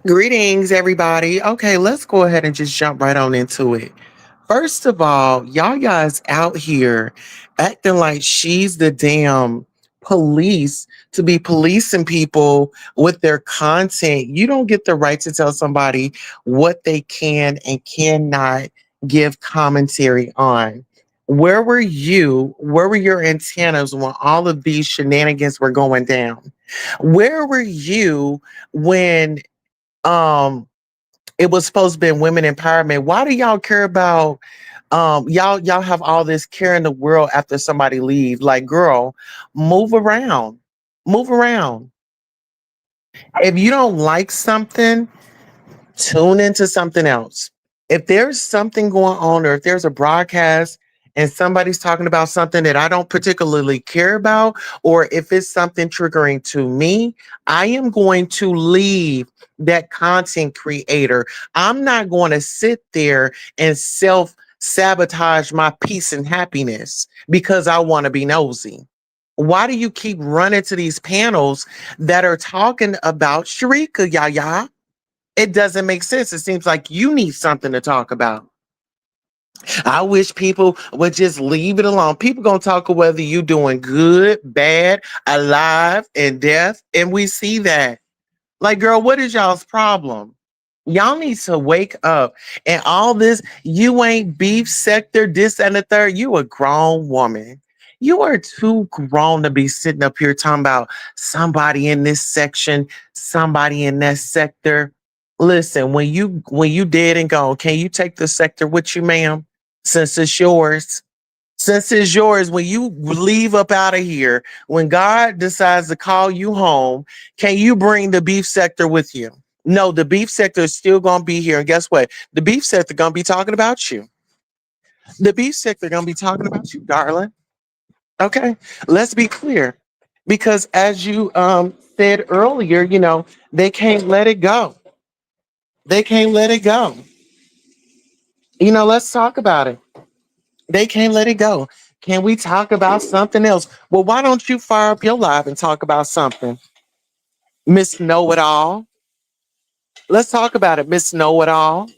Greetings, everybody. Okay, let's go ahead and just jump right on into it. First of all, Yaya is out here acting like she's the damn police to be policing people with their content. You don't get the right to tell somebody what they can and cannot give commentary on. Where were you? Where were your antennas when all of these shenanigans were going down? Where were you when um it was supposed to be women empowerment? Why do y'all care about y'all have all this care in the world after somebody leaves? Like, girl, move around. Move around. If you don't like something, tune into something else. If there's something going on, or if there's a broadcast and somebody's talking about something that I don't particularly care about, or if it's something triggering to me, I am going to leave that content creator. I'm not going to sit there and self sabotage my peace and happiness because I want to be nosy. Why do you keep running to these panels that are talking about Sherika, Yaya? It doesn't make sense. It seems like you need something to talk about. I wish people would just leave it alone. People gonna talk of whether you doing good, bad, alive, and death, and we see that. Like, girl, what is y'all's problem? Y'all need to wake up. And all this, you ain't beef sector, this and the third. You a grown woman. You are too grown to be sitting up here talking about somebody in this section, somebody in that sector. Listen, when you dead and gone, can you take the sector with you, ma'am? Since it's yours. Since it's yours, when you leave up out of here, when God decides to call you home, can you bring the beef sector with you? No, the beef sector is still gonna be here. And guess what? The beef sector gonna be talking about you. The beef sector gonna be talking about you, darling. Okay. Let's be clear. Because as you said earlier, they can't let it go. They can't let it go. Let's talk about it. They can't let it go. Can we talk about something else? Well, why don't you fire up your live and talk about something? Miss Know It All. Let's talk about it, Miss Know It All.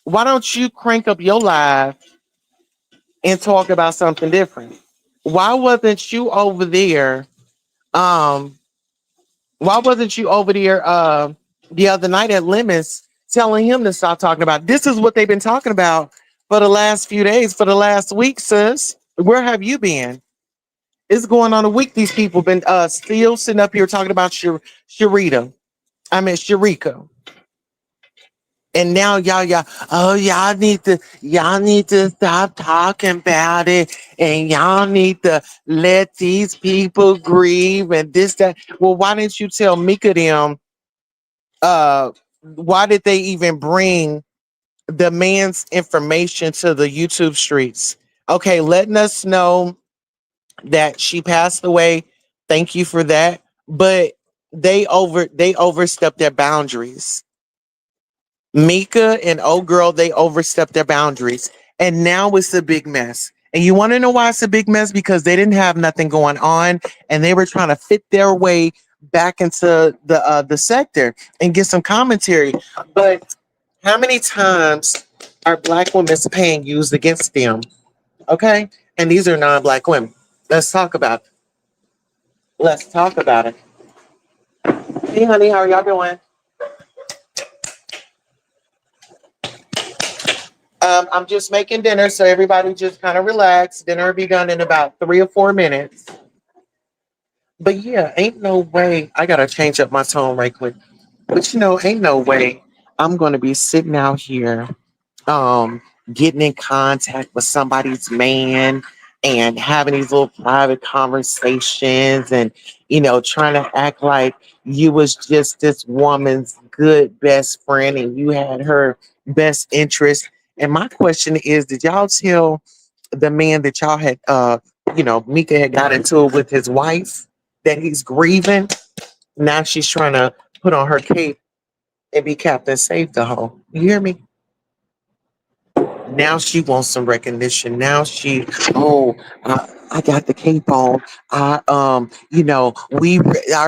Why don't you crank up your live and talk about something different? Why wasn't you over there? Um, why wasn't you over there the other night at Lemons telling him to stop talking about this? Is what they've been talking about for the last few days, for the last week, sis. Where have you been? It's going on a week. These people been still sitting up here talking about Sharita. I mean Sharika. And now oh, y'all need to stop talking about it. And y'all need to let these people grieve and this, that. Well, why didn't you tell Mika them uh why did they even bring the man's information to the YouTube streets? Okay, letting us know that she passed away. Thank you for that. But they overstepped their boundaries. Mika and old girl, they overstepped their boundaries. And now it's a big mess. And you want to know why it's a big mess? Because they didn't have nothing going on and they were trying to fit their way back into the sector and get some commentary. But how many times are black women paying used against them? Okay. And these are non-black women. Let's talk about it. Let's talk about it. Hey, honey, how are y'all doing? I'm just making dinner, so everybody just kind of relax. Dinner will be done in about 3 or 4 minutes. But yeah, ain't no way. I gotta change up my tone right quick. But ain't no way I'm gonna be sitting out here um getting in contact with somebody's man and having these little private conversations and trying to act like you was just this woman's good best friend and you had her best interest. And my question is, did y'all tell the man that y'all had Mika had got into it with his wife that he's grieving? Now she's trying to put on her cape and be Captain Save the Hoe. You hear me? Now she wants some recognition. Now she, oh, I got the cape on. Our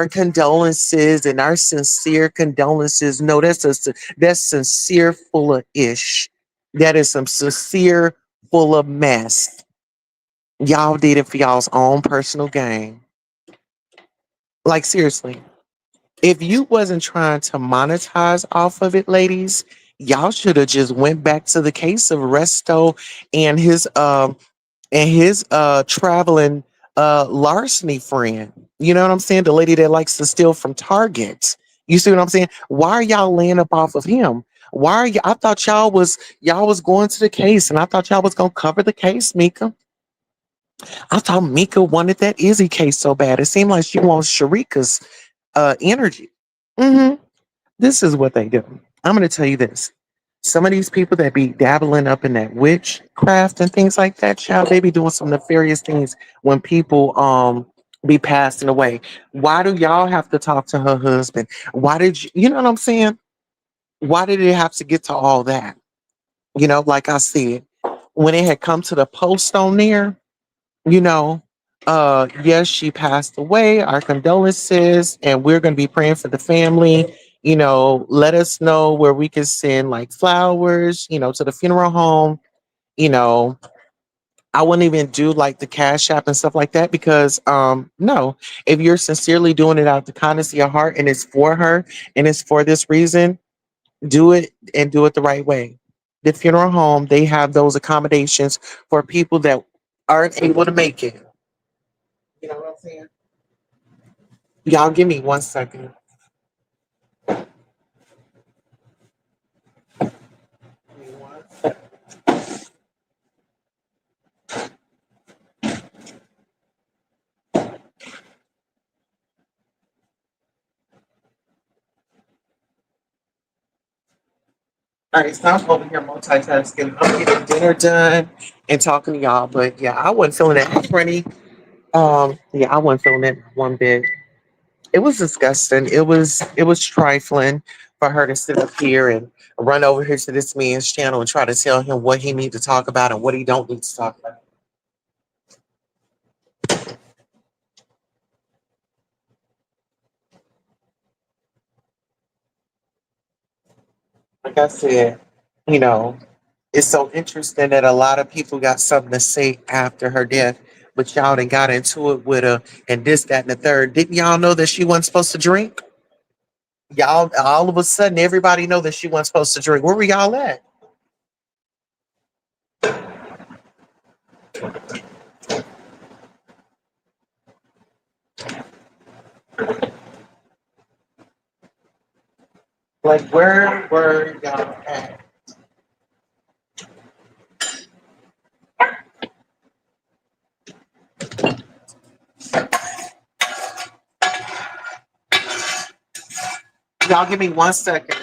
condolences and our sincere condolences. No, that's sincere full of ish. That is some sincere full of mess. Y'all did it for y'all's own personal gain. Like seriously. If you wasn't trying to monetize off of it, ladies, y'all should have just went back to the case of Resto and his traveling larceny friend. You know what I'm saying? The lady that likes to steal from Target. You see what I'm saying? Why are y'all laying up off of him? Why are you I thought y'all was going to the case and I thought y'all was gonna cover the case, Mika. I thought Mika wanted that Izzy case so bad. It seemed like she wants Sharika's energy. Hmm. This is what they do. I'm going to tell you this. Some of these people that be dabbling up in that witchcraft and things like that, child, they be doing some nefarious things when people be passing away. Why do y'all have to talk to her husband? Why did you know what I'm saying? Why did it have to get to all that? Like I said, when it had come to the post on there, you know, yes, she passed away. Our condolences, and we're going to be praying for the family. Let us know where we can send like flowers, to the funeral home. You know, I wouldn't even do like the cash app and stuff like that because, no, if you're sincerely doing it out of the kindness of your heart and it's for her and it's for this reason, do it and do it the right way. The funeral home, they have those accommodations for people that aren't able to make it. You know what I'm saying? Y'all give me 1 second. Give me 1 second. All right, so I'm over here multitasking. I'm getting dinner done and talking to y'all, but yeah, I wasn't feeling that funny. Yeah, I wasn't feeling it one bit. It was disgusting. It was trifling for her to sit up here and run over here to this man's channel and try to tell him what he need to talk about and what he don't need to talk about. Like I said, you know, it's so interesting that a lot of people got something to say after her death, but y'all done got into it with her and this, that, and the third. Didn't y'all know that she wasn't supposed to drink? Y'all, all of a sudden, everybody know that she wasn't supposed to drink. Where were y'all at? Like, where were y'all at? Y'all give me 1 second.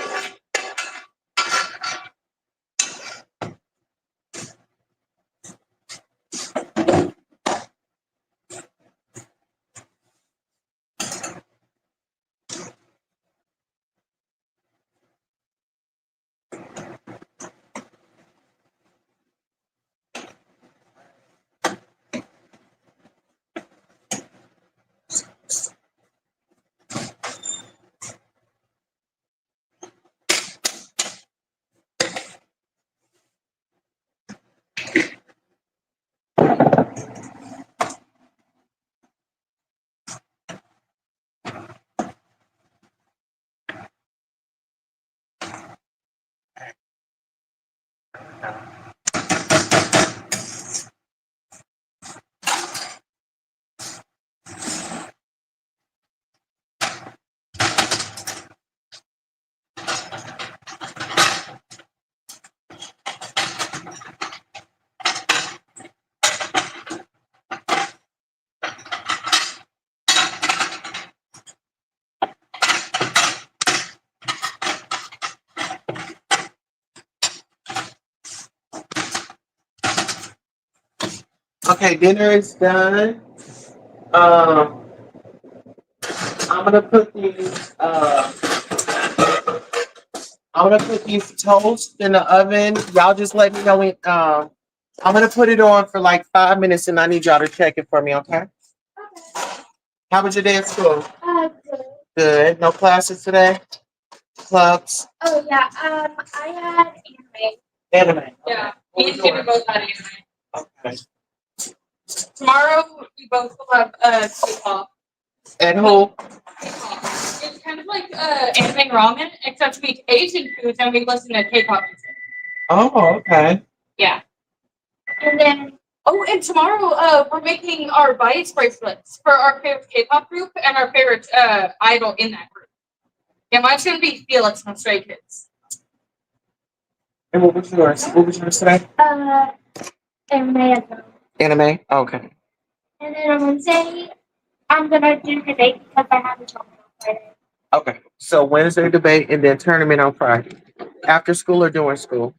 Okay, dinner is done. Um, I'm gonna put these. I'm gonna put these toast in the oven. Y'all just let me know when. I'm gonna put it on for like 5 minutes, and I need y'all to check it for me, okay? How was your day at school? Good. Good. No classes today? Clubs? Oh yeah. I had anime. Anime. Yeah. Me and Jimmy both had anime. Okay. Tomorrow we both will have K-pop. And who? It's kind of like anime ramen, except we eat Asian foods and we listen to K-pop music. Oh, okay. Yeah. And then, oh, and tomorrow we're making our bias bracelets for our favorite K-pop group and our favorite idol in that group. Yeah, mine's gonna be Felix from Stray Kids. And what was yours? What was yours today? Anime. Anime? Okay. And then on Wednesday, I'm gonna do debate because I have a tournament on Friday. Okay. So Wednesday debate and then tournament on Friday. After school or during school?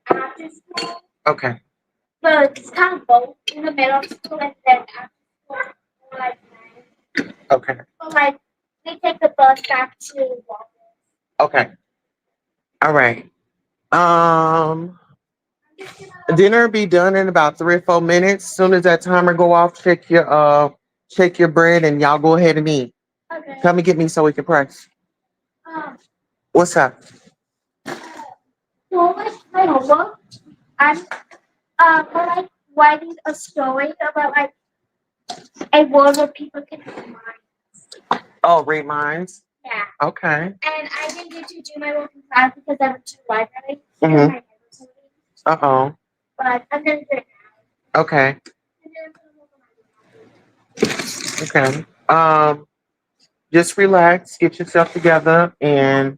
After school. Okay. But it's kind of both in the middle of school and then after school, like okay. So like we take the bus back to Walmart. Okay. All right. Dinner be done in about 3 or 4 minutes. As soon as that timer go off, check your bread and y'all go ahead and eat. Okay. Come and get me so we can press. What's up? So like my homework, I'm we're like writing a story about like a world where people can read minds. Oh, read minds? Yeah. Okay. And I didn't get to do my work in class because I went to the library. Mm-hmm. Uh-oh. But I'm gonna do it now. Okay. Okay. Just relax, get yourself together, and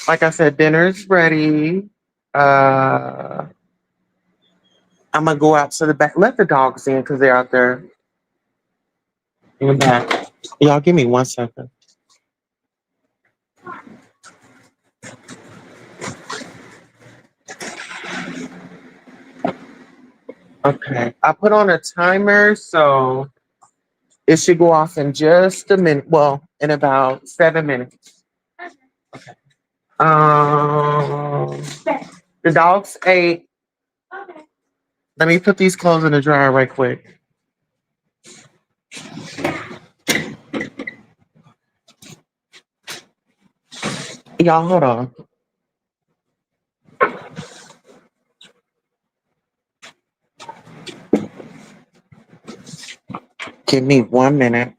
like I said, dinner's ready. I'm gonna go out to the back. Let the dogs in because they're out there in the back. Y'all, give me 1 second. Okay, I put on a timer, so it should go off in just a minute. Well, in about 7 minutes. Okay. The dogs ate. Okay. Let me put these clothes in the dryer right quick. Y'all, hold on. Give me 1 minute.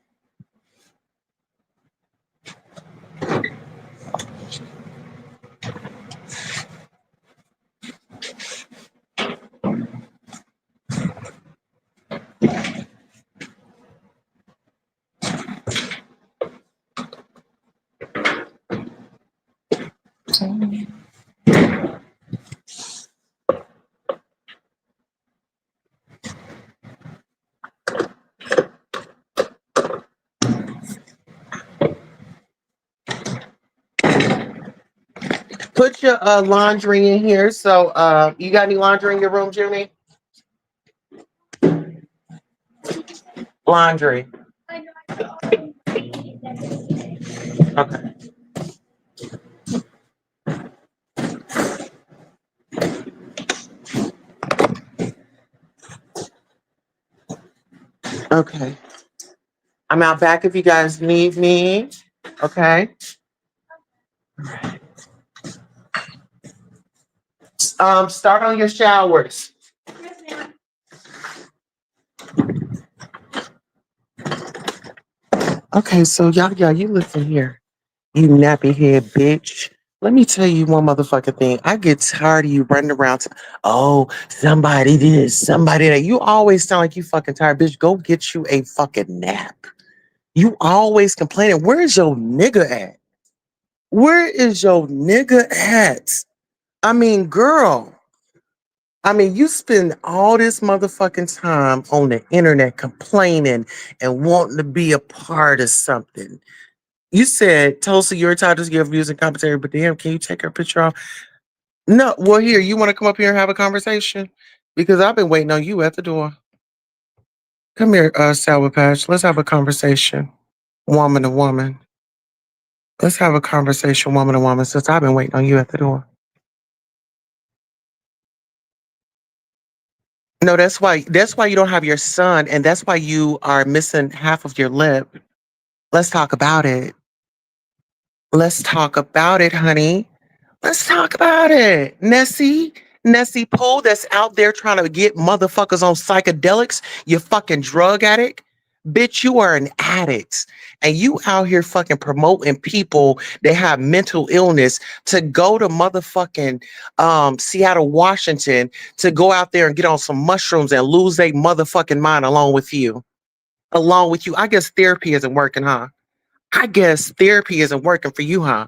Put your laundry in here. So you got any laundry in your room, Jimmy? Laundry. Okay. Okay. I'm out back if you guys need me. Okay. Start on your showers. Okay, so y'all, you listen here. You nappy head bitch. Let me tell you one motherfucking thing. I get tired of you running around. Oh, somebody this, somebody that. You always sound like you fucking tired, bitch. Go get you a fucking nap. You always complaining. Where is your nigga at? Where is your nigga at? I mean, girl. I mean, you spend all this motherfucking time on the internet complaining and wanting to be a part of something. You said, Tulsa, you're tired of give views and commentary, but damn, can you take her picture off? No, well, here, you want to come up here and have a conversation? Because I've been waiting on you at the door. Come here, Sour Patch. Let's have a conversation. Woman to woman. Let's have a conversation, woman to woman, since I've been waiting on you at the door. No, that's why you don't have your son, and that's why you are missing half of your lip. Let's talk about it. Let's talk about it, honey. Let's talk about it. Nessie Poole that's out there trying to get motherfuckers on psychedelics, you fucking drug addict. Bitch, you are an addict. And you out here fucking promoting people that have mental illness to go to motherfucking Seattle, Washington to go out there and get on some mushrooms and lose their motherfucking mind along with you. Along with you. I guess therapy isn't working, huh? I guess therapy isn't working for you, huh?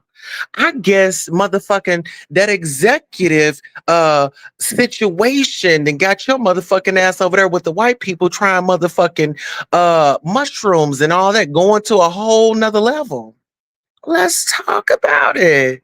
I guess motherfucking that executive situation and got your motherfucking ass over there with the white people trying motherfucking mushrooms and all that going to a whole nother level. Let's talk about it.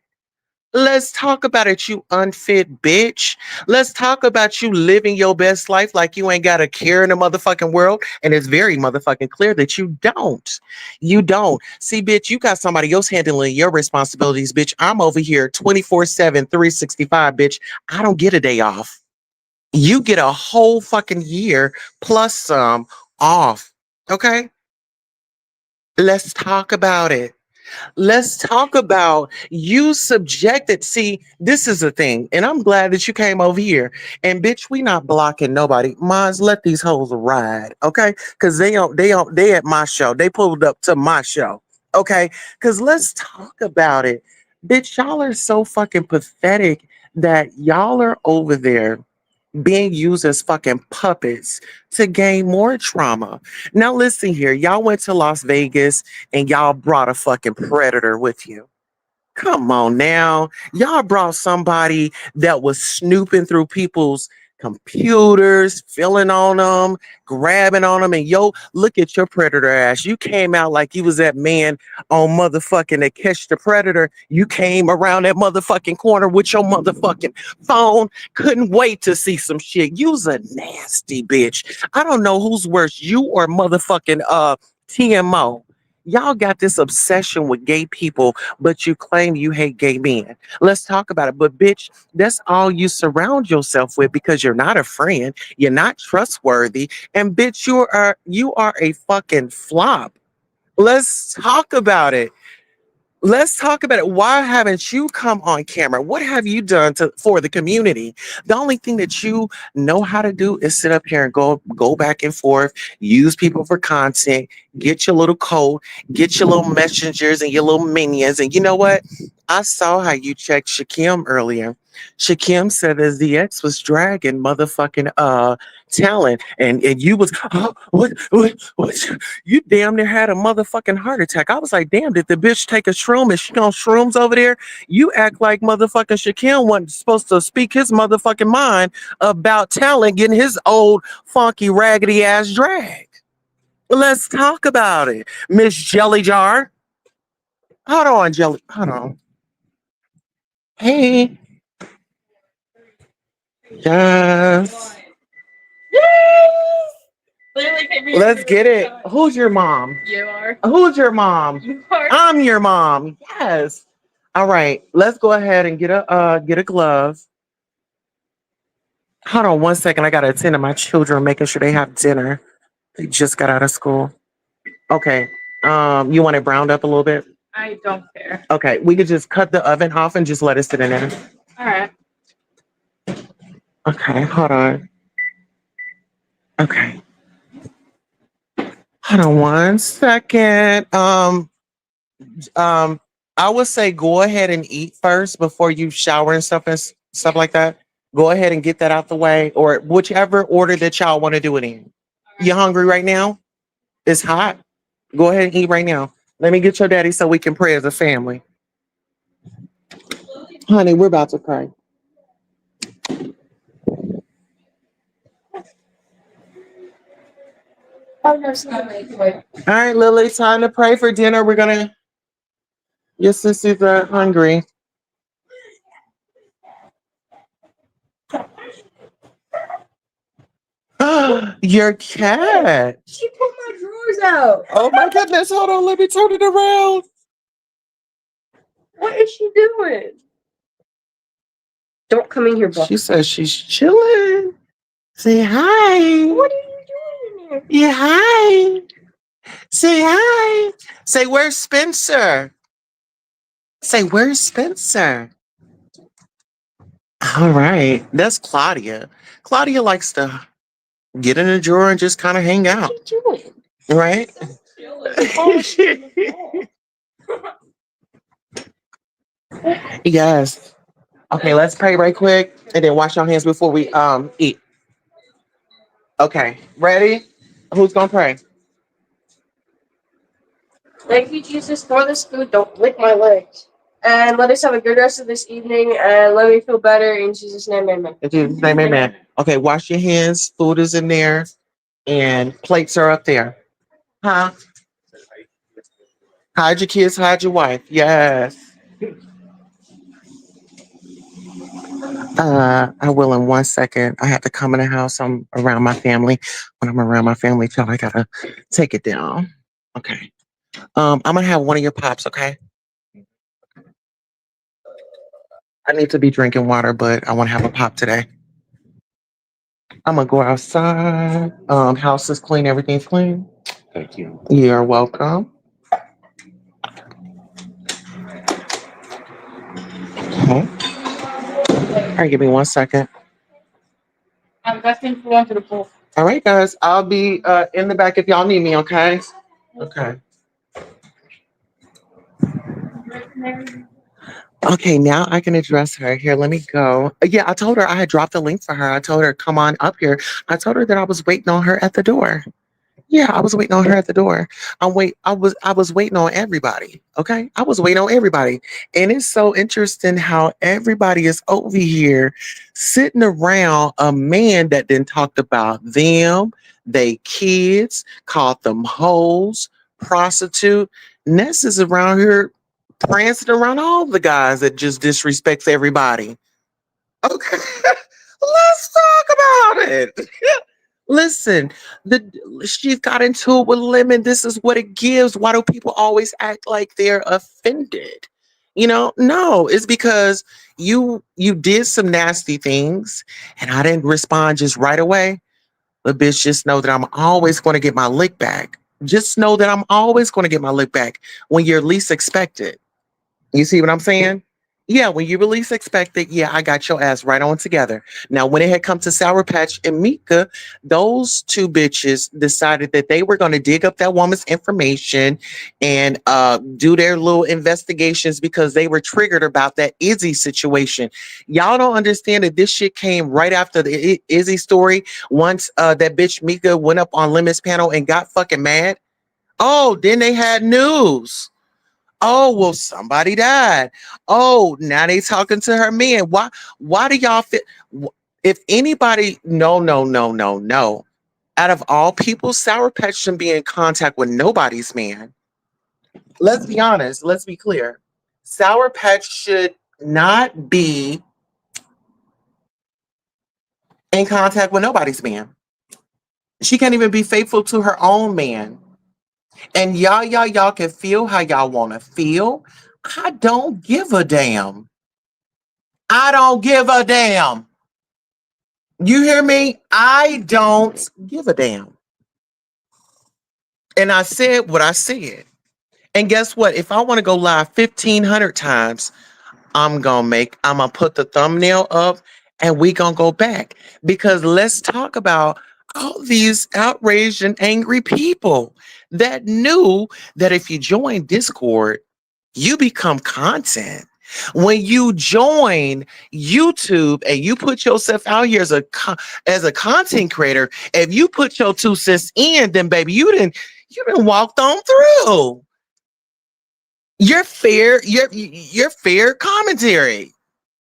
Let's talk about it, you unfit bitch. Let's talk about you living your best life like you ain't got a care in the motherfucking world. And it's very motherfucking clear that you don't. You don't. See, bitch, you got somebody else handling your responsibilities, bitch. I'm over here 24/7, 365, bitch. I don't get a day off. You get a whole fucking year plus some off. Okay? Let's talk about it. Let's talk about you subjected. See, this is the thing, and I'm glad that you came over here. And bitch, we not blocking nobody. Mons, let these hoes ride, okay? Because they at my show. They pulled up to my show, okay? Because let's talk about it, bitch. Y'all are so fucking pathetic that y'all are over there being used as fucking puppets to gain more trauma. Now, listen here. Y'all went to Las Vegas and y'all brought a fucking predator with you. Come on now. Y'all brought somebody that was snooping through people's computers, filling on them, grabbing on them, and yo, look at your predator ass. You came out like you was that man on motherfucking to catch the predator. You came around that motherfucking corner with your motherfucking phone. Couldn't wait to see some shit. You's a nasty bitch. I don't know who's worse, you or motherfucking TMO. Y'all got this obsession with gay people, but you claim you hate gay men. Let's talk about it. But bitch, that's all you surround yourself with because you're not a friend, you're not trustworthy, and bitch, you are a fucking flop. Let's talk about it. Let's talk about it. Why haven't you come on camera? What have you done for the community? The only thing that you know how to do is sit up here and go back and forth, use people for content, get your little code, get your little messengers and your little minions. And you know what? I saw how you checked Shakim earlier. Shakim said that the ex was dragging motherfucking talent, and you was what you damn near had a motherfucking heart attack. I was like, damn, did the bitch take a shroom? Is she on shrooms over there? You act like motherfucking Shaquille wasn't supposed to speak his motherfucking mind about talent getting his old funky raggedy ass drag. Let's talk about it. Miss Jelly Jar. Hold on, Jelly. Hold on. Hey. Yes. Let's get it. Who's your mom? You are. Who's your mom? You are. I'm your mom. Yes. All right. Let's go ahead and get a glove. Hold on one second. I gotta attend to my children, making sure they have dinner. They just got out of school. Okay. You want it browned up a little bit? I don't care. Okay. We could just cut the oven off and just let it sit in there. All right. Okay. Hold on. Okay. Hold on one second. Um, I would say go ahead and eat first before you shower and stuff like that. Go ahead and get that out the way, or whichever order that y'all want to do it in. You hungry right now? It's hot. Go ahead and eat right now. Let me get your daddy so we can pray as a family. Honey, we're about to pray. All right, Lily, time to pray for dinner. We're gonna. Your sisters are hungry. Your cat. She pulled my drawers out. Oh my goodness. Hold on. Let me turn it around. What is she doing? Don't come in here, Buck. She says she's chilling. Say hi. What are you doing in there? Yeah, hi. Say hi. Say, where's Spencer? Say, where's Spencer? All right. That's Claudia. Claudia likes to get in a drawer and just kind of hang out. What are you doing? Right? Yes. Okay, let's pray right quick and then wash our hands before we eat. Okay. Ready? Who's gonna pray? Thank you, Jesus, for this food. Don't lick my legs. And let us have a good rest of this evening and let me feel better. In Jesus' name, amen. In Jesus' name, amen. Okay, wash your hands. Food is in there and plates are up there. Huh? Hide your kids, hide your wife. Yes. I will in 1 second. I have to come in the house. I'm around my family. When I'm around my family, tell I gotta take it down. Okay. I'm gonna have one of your pops, okay? I need to be drinking water, but I wanna have a pop today. I'm gonna go outside. House is clean, everything's clean. Thank you. You're welcome. Okay. All right, give me 1 second. I'm destined for one to the pool. All right, guys. I'll be in the back if y'all need me, okay? Okay. Okay, now I can address her. Here, let me go. Yeah, I told her I had dropped the link for her. I told her, come on up here. I told her that I was waiting on her at the door. Yeah, I was waiting on her at the door. I was waiting on everybody. Okay. I was waiting on everybody. And it's so interesting how everybody is over here sitting around a man that then talked about them, they kids, called them hoes, prostitute. Ness is around here prancing around all the guys that just disrespects everybody. Okay. Let's talk about it. Listen, the she's got into it with Lemon. This is what it gives. Why do people always act like they're offended? No, it's because you did some nasty things and I didn't respond just right away. But bitch, just know that I'm always going to get my lick back. Just know that I'm always going to get my lick back when you're least expected. You see what I'm saying? Yeah, when you release expected, yeah, I got your ass right on together. Now, when it had come to Sour Patch and Mika, those two bitches decided that they were going to dig up that woman's information and do their little investigations because they were triggered about that Izzy situation. Y'all don't understand that this shit came right after the Izzy story. Once that bitch Mika went up on Lemon's panel and got fucking mad. Oh, then they had news. Oh, well, somebody died. Oh, now they talking to her man. Why do y'all fit? If anybody, no, no, no, no, no. Out of all people, Sour Patch shouldn't be in contact with nobody's man. Let's be honest. Let's be clear. Sour Patch should not be in contact with nobody's man. She can't even be faithful to her own man. And y'all can feel how y'all want to feel. I don't give a damn. I don't give a damn. You hear me? I don't give a damn. And I said what I said. And guess what? If I want to go live 1,500 times, I'm gonna put the thumbnail up and we gonna go back. Because let's talk about all these outraged and angry people that knew that if you join Discord, you become content. When you join YouTube and you put yourself out here as a content creator, if you put your 2 cents in, then baby, you didn't walked on through. Your fair commentary.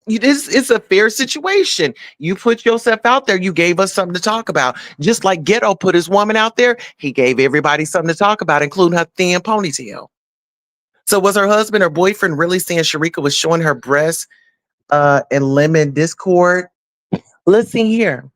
It's a fair situation. You put yourself out there. You gave us something to talk about. Just like Ghetto put his woman out there, he gave everybody something to talk about, including her thin ponytail. So was her husband or boyfriend really saying Sherika was showing her breasts in Lemon Discord? Listen here.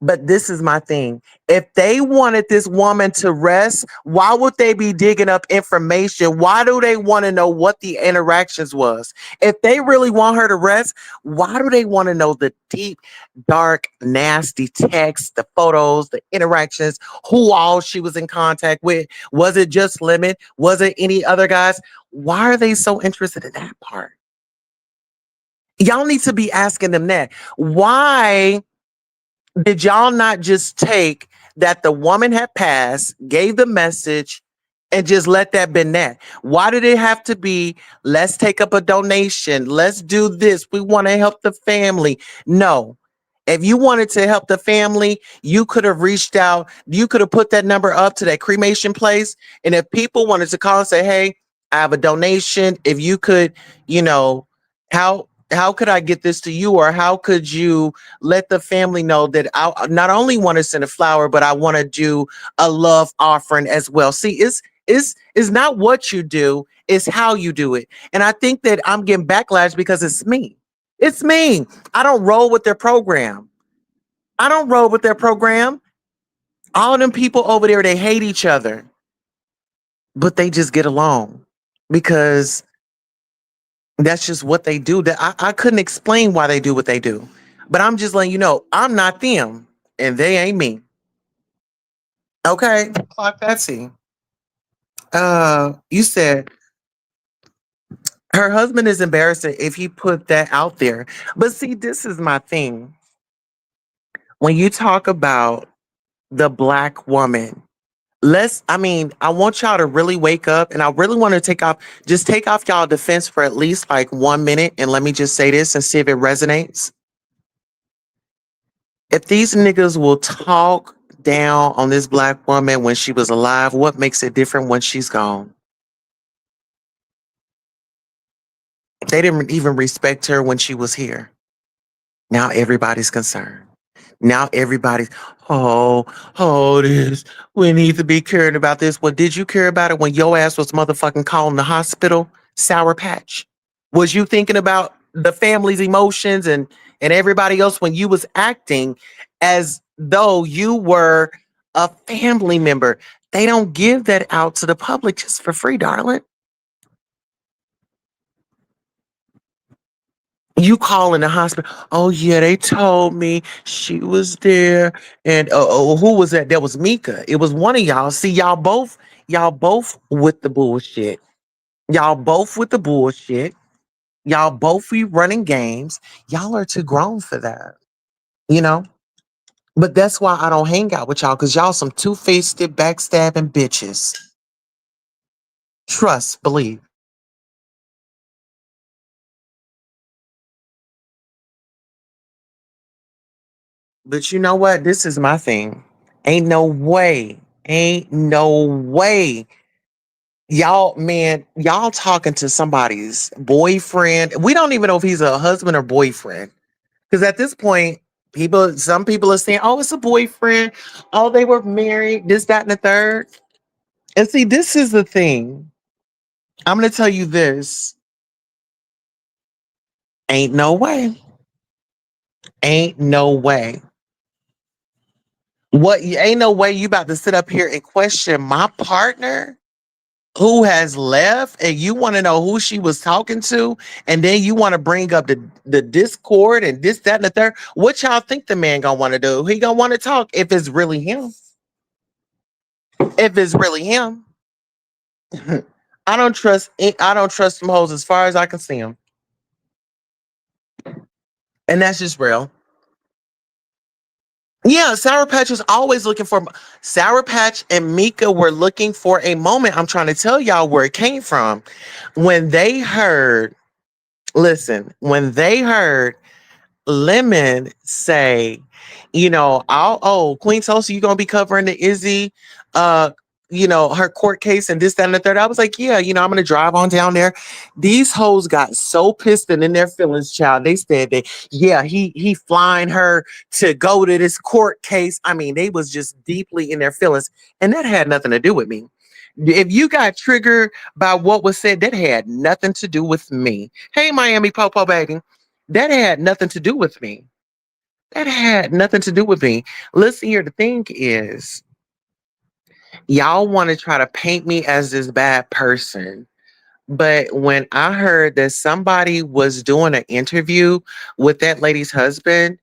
But this is my thing. If they wanted this woman to rest, why would they be digging up information? Why do they want to know what the interactions was? If they really want her to rest, why do they want to know the deep, dark, nasty texts, the photos, the interactions, who all she was in contact with? Was it just Lemon? Was it any other guys? Why are they so interested in that part? Y'all need to be asking them that. Why did y'all not just take that the woman had passed, gave the message, and just let that been that? Why did it have to be, let's take up a donation, let's do this, we want to help the family? No. If you wanted to help the family, you could have reached out, you could have put that number up to that cremation place. And if people wanted to call and say, hey, I have a donation, if you could, you know, how could I get this to you? Or how could you let the family know that I not only want to send a flower, but I want to do a love offering as well. See, it's not what you do, it's how you do it. And I think that I'm getting backlash because it's me. It's me. I don't roll with their program. I don't roll with their program. All them people over there, they hate each other, but they just get along because that's just what they do. That I couldn't explain why they do what they do. But I'm just letting you know, I'm not them and they ain't me. Okay. Clark Betsy. You said her husband is embarrassing if he put that out there. But see, this is my thing. When you talk about the black woman, I mean, I want y'all to really wake up and I really want to take off y'all defense for at least like 1 minute. And let me just say this and see if it resonates. If these niggas will talk down on this black woman when she was alive, what makes it different when she's gone? They didn't even respect her when she was here. Now everybody's concerned. Now everybody's, oh, this. We need to be caring about this. Well, did you care about it when your ass was motherfucking calling the hospital, Sour Patch? Was you thinking about the family's emotions and everybody else when you was acting as though you were a family member? They don't give that out to the public just for free, darling. You call in the hospital. Oh yeah, they told me she was there, and who was that? That was Mika. It was one of y'all. See, y'all both with the bullshit. Y'all both with the bullshit. Y'all both be running games. Y'all are too grown for that, you know. But that's why I don't hang out with y'all because y'all some two-faced, backstabbing bitches. Trust, believe. But you know what? This is my thing. Ain't no way. Ain't no way y'all, man, y'all talking to somebody's boyfriend. We don't even know if he's a husband or boyfriend. Because at this point, some people are saying, oh, it's a boyfriend. Oh, they were married, this, that, and the third. And see, this is the thing. I'm going to tell you this. Ain't no way. Ain't no way. Ain't no way you about to sit up here and question my partner who has left and you want to know who she was talking to and then you want to bring up the discord and this that and the third. What y'all think the man gonna want to do? He gonna want to talk if it's really him. If it's really him. I don't trust them hoes as far as I can see them. And that's just real. Yeah, Sour Patch was always looking for Sour Patch and Mika were looking for a moment. I'm trying to tell y'all where it came from. When they heard, listen, when they heard Lemon say, Queen Tulsa, you gonna be covering the Izzy, uh, her court case and this, that, and the third. I was like, yeah, I'm gonna drive on down there. These hoes got so pissed and in their feelings, child. They said that, yeah, he flying her to go to this court case. I mean, they was just deeply in their feelings, and that had nothing to do with me. If you got triggered by what was said, that had nothing to do with me. Hey, Miami Popo baby, that had nothing to do with me. That had nothing to do with me. Listen here, the thing is, y'all want to try to paint me as this bad person. But when I heard that somebody was doing an interview with that lady's husband,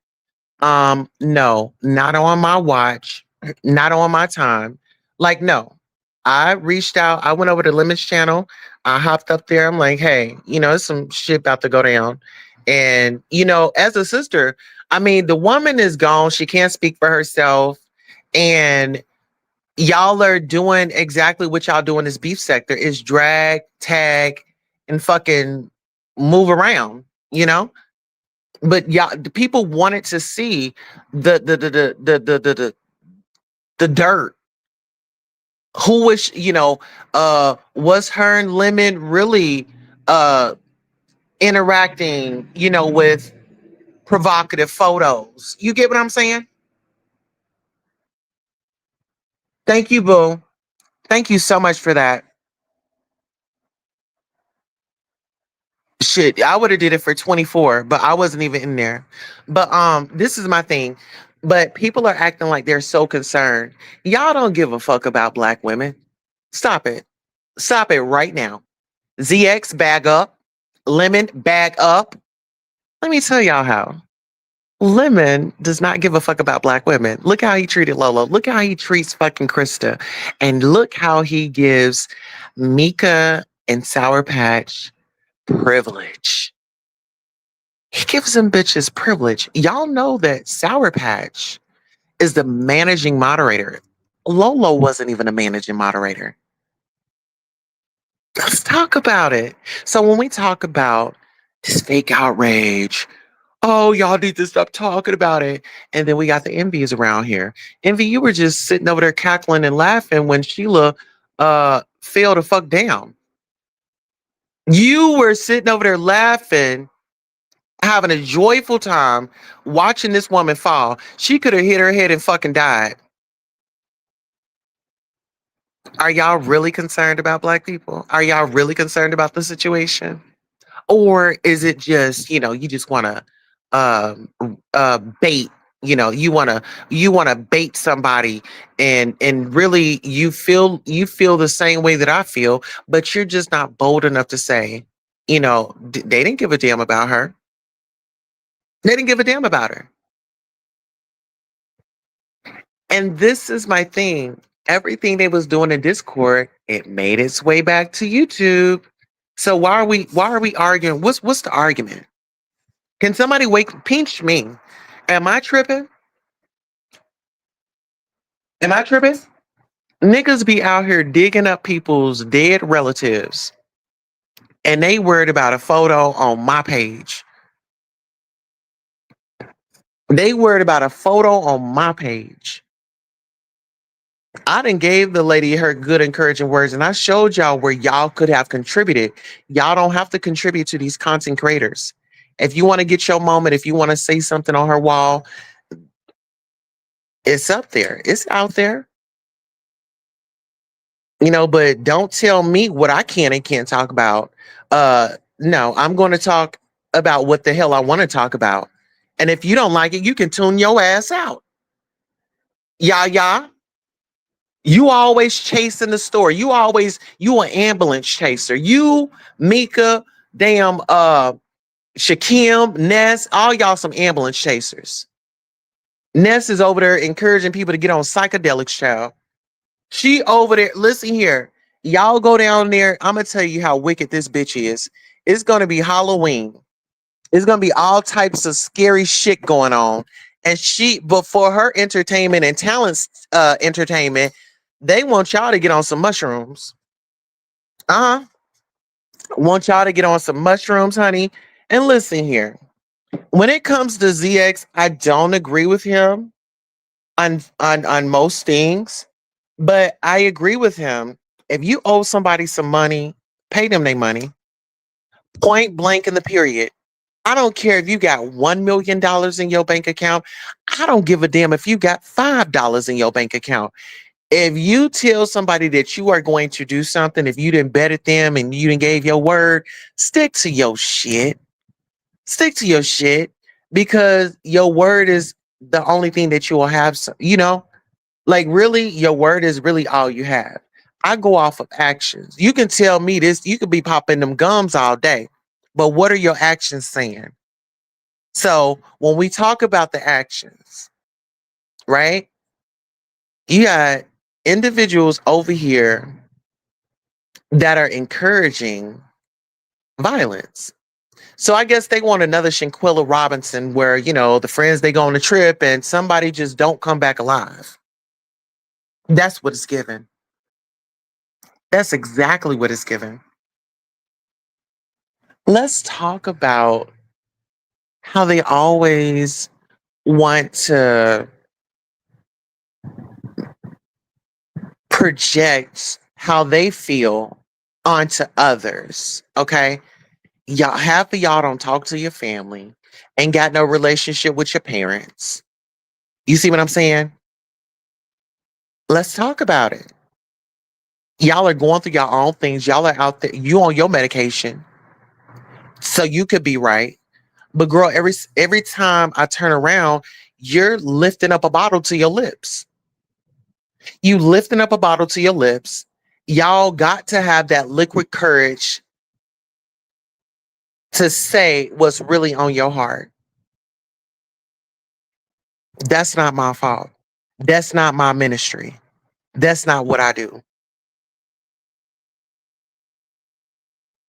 no, not on my watch, not on my time. Like, no. I reached out, I went over to Lemon's channel, I hopped up there, I'm like, hey, there's some shit about to go down. And, as a sister, I mean, the woman is gone, she can't speak for herself. And y'all are doing exactly what y'all do in this beef sector is drag, tag, and fucking move around, you know? But y'all, the people wanted to see the dirt. Who was, was her and Lemon really uh interacting, with provocative photos? You get what I'm saying? Thank you, boo. Thank you so much for that. Shit, I would have did it for 24, but I wasn't even in there. But this is my thing. But people are acting like they're so concerned. Y'all don't give a fuck about black women. Stop it. Stop it right now. ZX, bag up. Lemon, bag up. Let me tell y'all how. Lemon does not give a fuck about black women. Look how he treated Lolo. Look how he treats fucking Krista. And look how he gives Mika and Sour Patch privilege. He gives them bitches privilege. Y'all know that Sour Patch is the managing moderator. Lolo wasn't even a managing moderator. Let's talk about it. So when we talk about this fake outrage, oh, y'all need to stop talking about it. And then we got the envies around here. Envy, you were just sitting over there cackling and laughing when Sheila fell the fuck down. You were sitting over there laughing, having a joyful time watching this woman fall. She could have hit her head and fucking died. Are y'all really concerned about black people? Are y'all really concerned about the situation? Or is it just, you just want to um bait, you want to bait somebody, and really you feel the same way that I feel, but you're just not bold enough to say, they didn't give a damn about her. They didn't give a damn about her. And this is my thing. Everything they was doing in Discord, it made its way back to YouTube. So why are we arguing? What's the argument? Can somebody pinch me? Am I tripping? Am I tripping? Niggas be out here digging up people's dead relatives and they worried about a photo on my page. They worried about a photo on my page. I done gave the lady her good encouraging words and I showed y'all where y'all could have contributed. Y'all don't have to contribute to these content creators. If you want to get your moment, if you want to say something on her wall, it's up there. It's out there. But don't tell me what I can and can't talk about. No, I'm going to talk about what the hell I want to talk about. And if you don't like it, you can tune your ass out. Yeah. You always chasing the story. You an ambulance chaser. You, Mika, damn, Shakim, Ness, all y'all some ambulance chasers. Ness is over there encouraging people to get on psychedelics, child. She over there. Listen here. Y'all go down there. I'm gonna tell you how wicked this bitch is. It's gonna be Halloween. It's gonna be all types of scary shit going on. And but for her entertainment and talents entertainment, they want y'all to get on some mushrooms. Uh-huh. Want y'all to get on some mushrooms, honey. And listen here. When it comes to ZX, I don't agree with him on most things, but I agree with him. If you owe somebody some money, pay them their money. Point blank in the period. I don't care if you got $1 million in your bank account. I don't give a damn if you got $5 in your bank account. If you tell somebody that you are going to do something, if you didn't bet at them and you didn't gave your word, stick to your shit. Stick to your shit because your word is the only thing that you will have, like really, your word is really all you have. I go off of actions. You can tell me this, you could be popping them gums all day, but what are your actions saying? So when we talk about the actions, right? You got individuals over here that are encouraging violence. So I guess they want another Shanquilla Robinson where, the friends they go on a trip and somebody just don't come back alive. That's what it's given. That's exactly what it's given. Let's talk about how they always want to project how they feel onto others. Okay. Y'all, half of y'all don't talk to your family, ain't got no relationship with your parents. You see what I'm saying? Let's talk about it. Y'all are going through your own things. Y'all are out there. You on your medication, so you could be right. But girl, every time I turn around, you're lifting up a bottle to your lips. You lifting up a bottle to your lips. Y'all got to have that liquid courage to say what's really on your heart. That's not my fault. That's not my ministry. That's not what I do.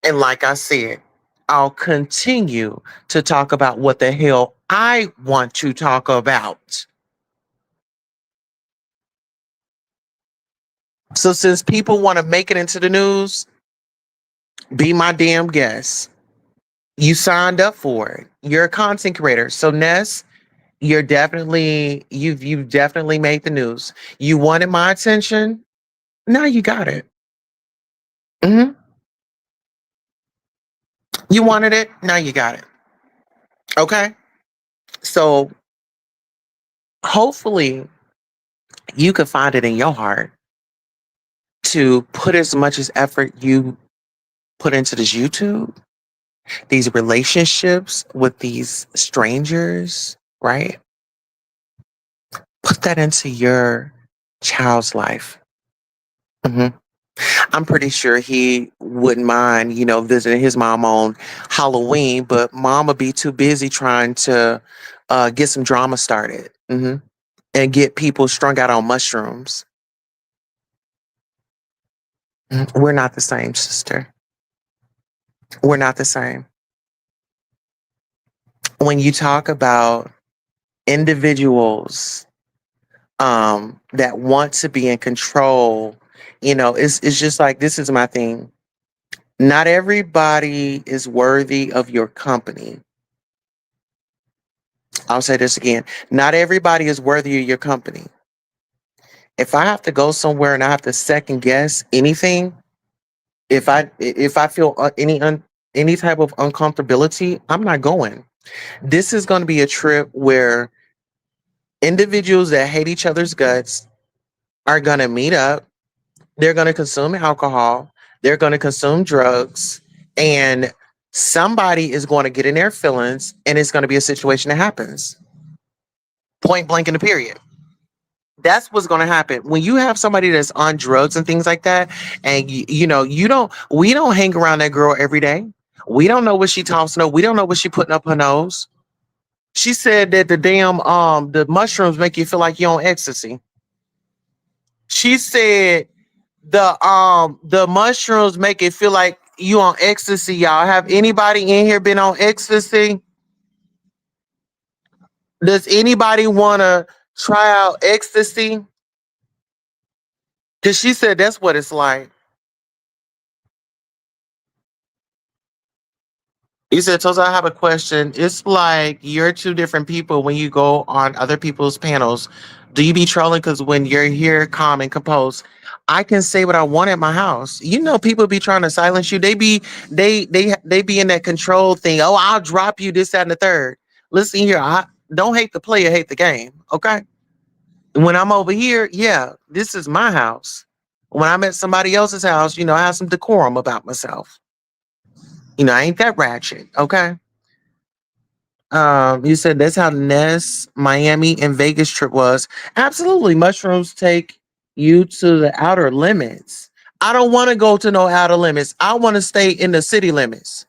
And like I said, I'll continue to talk about what the hell I want to talk about. So since people want to make it into the news, be my damn guest. You signed up for it. You're a content creator. So Ness, you've definitely made the news. You wanted my attention. Now you got it. Hmm. You wanted it. Now you got it. Okay. So hopefully you can find it in your heart to put as much as effort you put into this YouTube, these relationships with these strangers, right? Put that into your child's life. Mhm. I'm pretty sure he wouldn't mind, visiting his mom on Halloween, but mom would be too busy trying to get some drama started, and get people strung out on mushrooms. Mhm. We're not the same, sister. We're not the same. When you talk about individuals that want to be in control, it's just like this is my thing. Not everybody is worthy of your company. I'll say this again. Not everybody is worthy of your company. If I have to go somewhere and I have to second guess anything, if I feel any type of uncomfortability, I'm not going. This is going to be a trip where individuals that hate each other's guts are going to meet up. They're going to consume alcohol. They're going to consume drugs, and somebody is going to get in their feelings, and it's going to be a situation that happens. Point blank in the period. That's what's going to happen when you have somebody that's on drugs and things like that. And we don't hang around that girl every day. We don't know what she tossing up. We don't know what she putting up her nose. She said that the mushrooms make you feel like you're on ecstasy. She said the mushrooms make it feel like you on ecstasy. Y'all, have anybody in here been on ecstasy? Does anybody want to try out ecstasy? Because she said that's what it's like. You said, Tosa, I have a question. It's like you're two different people when you go on other people's panels. Do you be trolling? Because when you're here, calm and composed, I can say what I want at my house. People be trying to silence you. They be in that control thing. Oh, I'll drop you this, that, and the third. Listen here, I don't hate the player, hate the game. Okay. When I'm over here, yeah, this is my house. When I'm at somebody else's house, I have some decorum about myself. I ain't that ratchet. Okay. You said that's how Ness, Miami, and Vegas trip was. Absolutely. Mushrooms take you to the outer limits. I don't want to go to no outer limits. I want to stay in the city limits.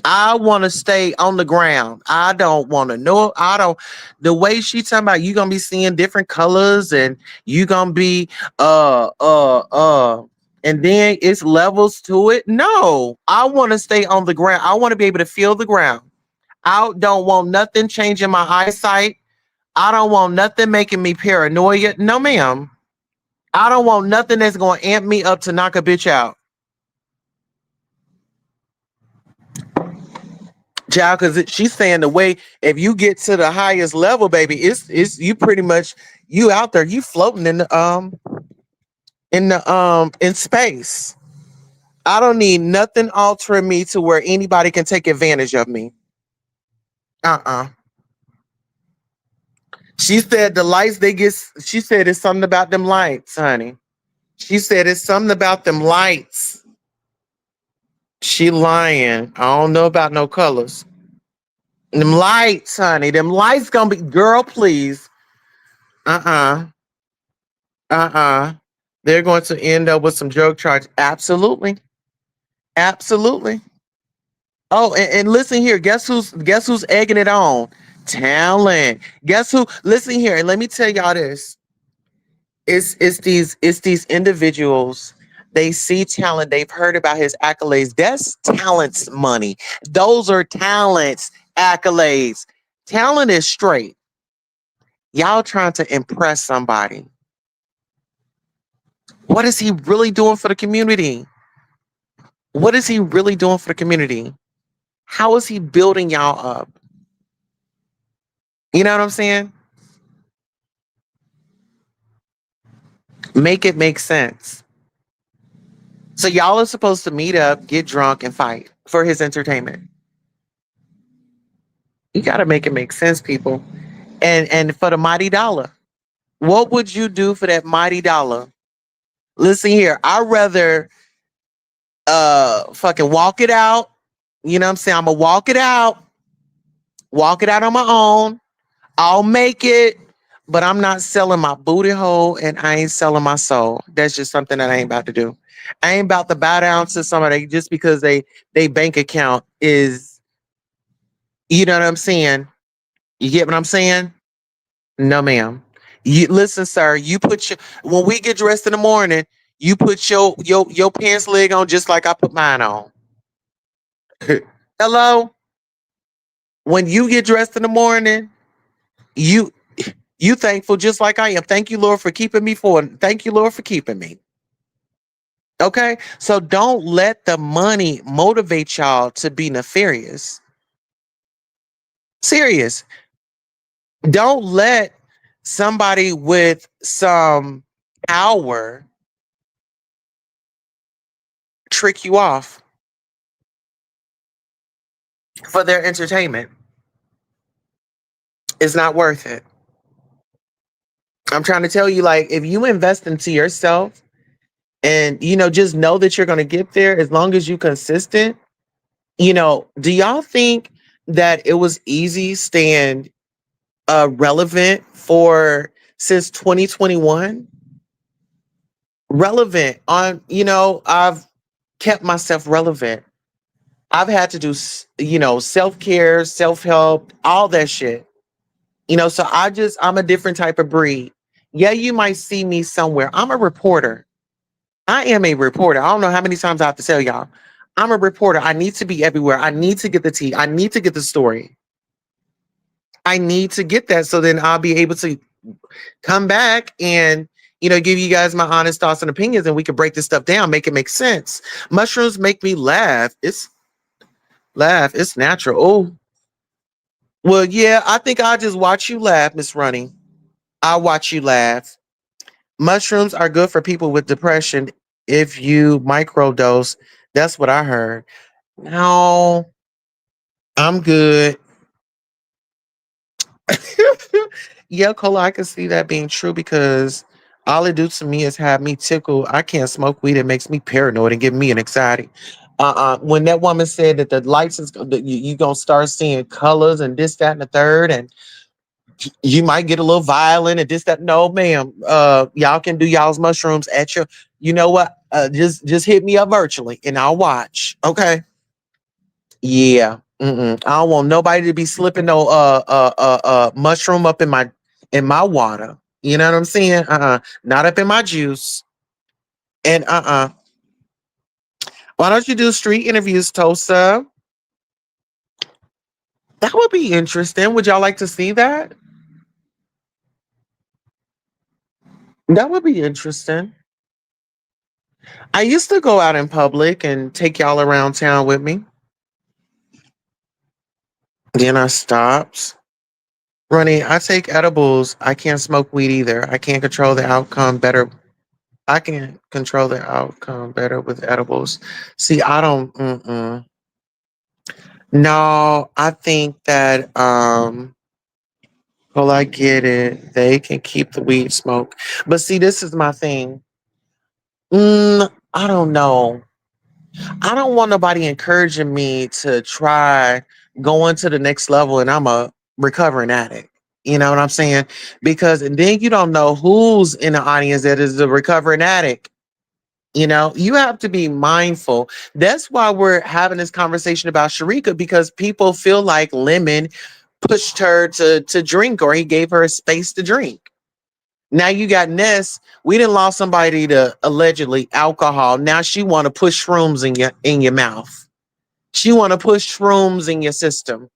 I want to stay on the ground. I don't want to know. I don't. The way she talking about, you gonna be seeing different colors, and you gonna be and then it's levels to it. No, I want to stay on the ground. I want to be able to feel the ground. I don't want nothing changing my eyesight. I don't want nothing making me paranoia. No, ma'am. I don't want nothing that's gonna amp me up to knock a bitch out. Child, because she's saying the way if you get to the highest level, baby, it's you pretty much you out there, you floating in space. I don't need nothing altering me to where anybody can take advantage of me. Uh-uh. She said the lights they get. She said it's something about them lights, honey. She said it's something about them lights. She lying. I don't know about no colors. Them lights, honey. Them lights gonna be girl, please. Uh-uh. Uh-uh. They're going to end up with some drug charge. Absolutely. Absolutely. Oh, and listen here. Guess who's egging it on? Talent. Guess who? Listen here, and let me tell y'all this. It's these individuals. They see talent. They've heard about his accolades. That's talent's money. Those are talents accolades. Talent is straight. Y'all trying to impress somebody. What is he really doing for the community? What is he really doing for the community? How is he building y'all up? You know what I'm saying? Make it make sense. So y'all are supposed to meet up, get drunk, and fight for his entertainment. You got to make it make sense, people. And for the mighty dollar, what would you do for that mighty dollar? Listen here, I'd rather fucking walk it out. You know what I'm saying? I'm gonna walk it out on my own. I'll make it, but I'm not selling my booty hole and I ain't selling my soul. That's just something that I ain't about to do. I ain't about to bow down to somebody just because they bank account is, you know what I'm saying? You get what I'm saying? No, ma'am. You listen, sir. You put your when we get dressed in the morning, you put your pants leg on just like I put mine on. Hello? When you get dressed in the morning, you you thankful just like I am. Thank you, Lord, for keeping me for. Thank you, Lord, for keeping me. Okay? So don't let the money motivate y'all to be nefarious. Serious. Don't let somebody with some power trick you off for their entertainment. It's not worth it. I'm trying to tell you, like, if you invest into yourself and just know that you're gonna get there as long as you consistent. Do y'all think that it was easy staying relevant for since 2021? Relevant on, I've kept myself relevant. I've had to do, self-care, self-help, all that shit. So I'm a different type of breed. Yeah, you might see me somewhere. I'm a reporter. I am a reporter. I don't know how many times I have to tell y'all. I'm a reporter. I need to be everywhere. I need to get the tea. I need to get the story. I need to get that so then I'll be able to come back and give you guys my honest thoughts and opinions and we can break this stuff down, make it make sense. Mushrooms make me laugh. It's natural. Oh, well, yeah, I think I'll just watch you laugh, Miss Running. I'll watch you laugh. Mushrooms are good for people with depression if you microdose. That's what I heard. No, I'm good. Yeah, Cola, I can see that being true because all it do to me is have me tickle. I can't smoke weed. It makes me paranoid and give me an anxiety. When that woman said that the lights is that you gonna start seeing colors and this, that, and the third, and you might get a little violent and this, that. No, ma'am. Y'all can do y'all's mushrooms at your. You know what? Just hit me up virtually and I'll watch. Okay. Yeah. Mm-mm. I don't want nobody to be slipping no mushroom up in my water. You know what I'm saying? Not up in my juice. And why don't you do street interviews, Tosa? That would be interesting. Would y'all like to see that? That would be interesting. I used to go out in public and take y'all around town with me. Then I stopped. Ronnie, I take edibles. I can't smoke weed either. I can't control the outcome better. I can control the outcome better with edibles. See, I don't. Mm-mm. No, I think that. Well, I get it. They can keep the weed smoke, but see, this is my thing. I don't know. I don't want nobody encouraging me to try going to the next level, and I'm a recovering addict. You know what I'm saying? Because and then you don't know who's in the audience that is a recovering addict. You know, you have to be mindful. That's why we're having this conversation about Sherika because people feel like Lemon pushed her to drink or he gave her a space to drink. Now you got Ness. We didn't lost somebody to allegedly alcohol. Now she want to push shrooms in your mouth. She want to push shrooms in your system.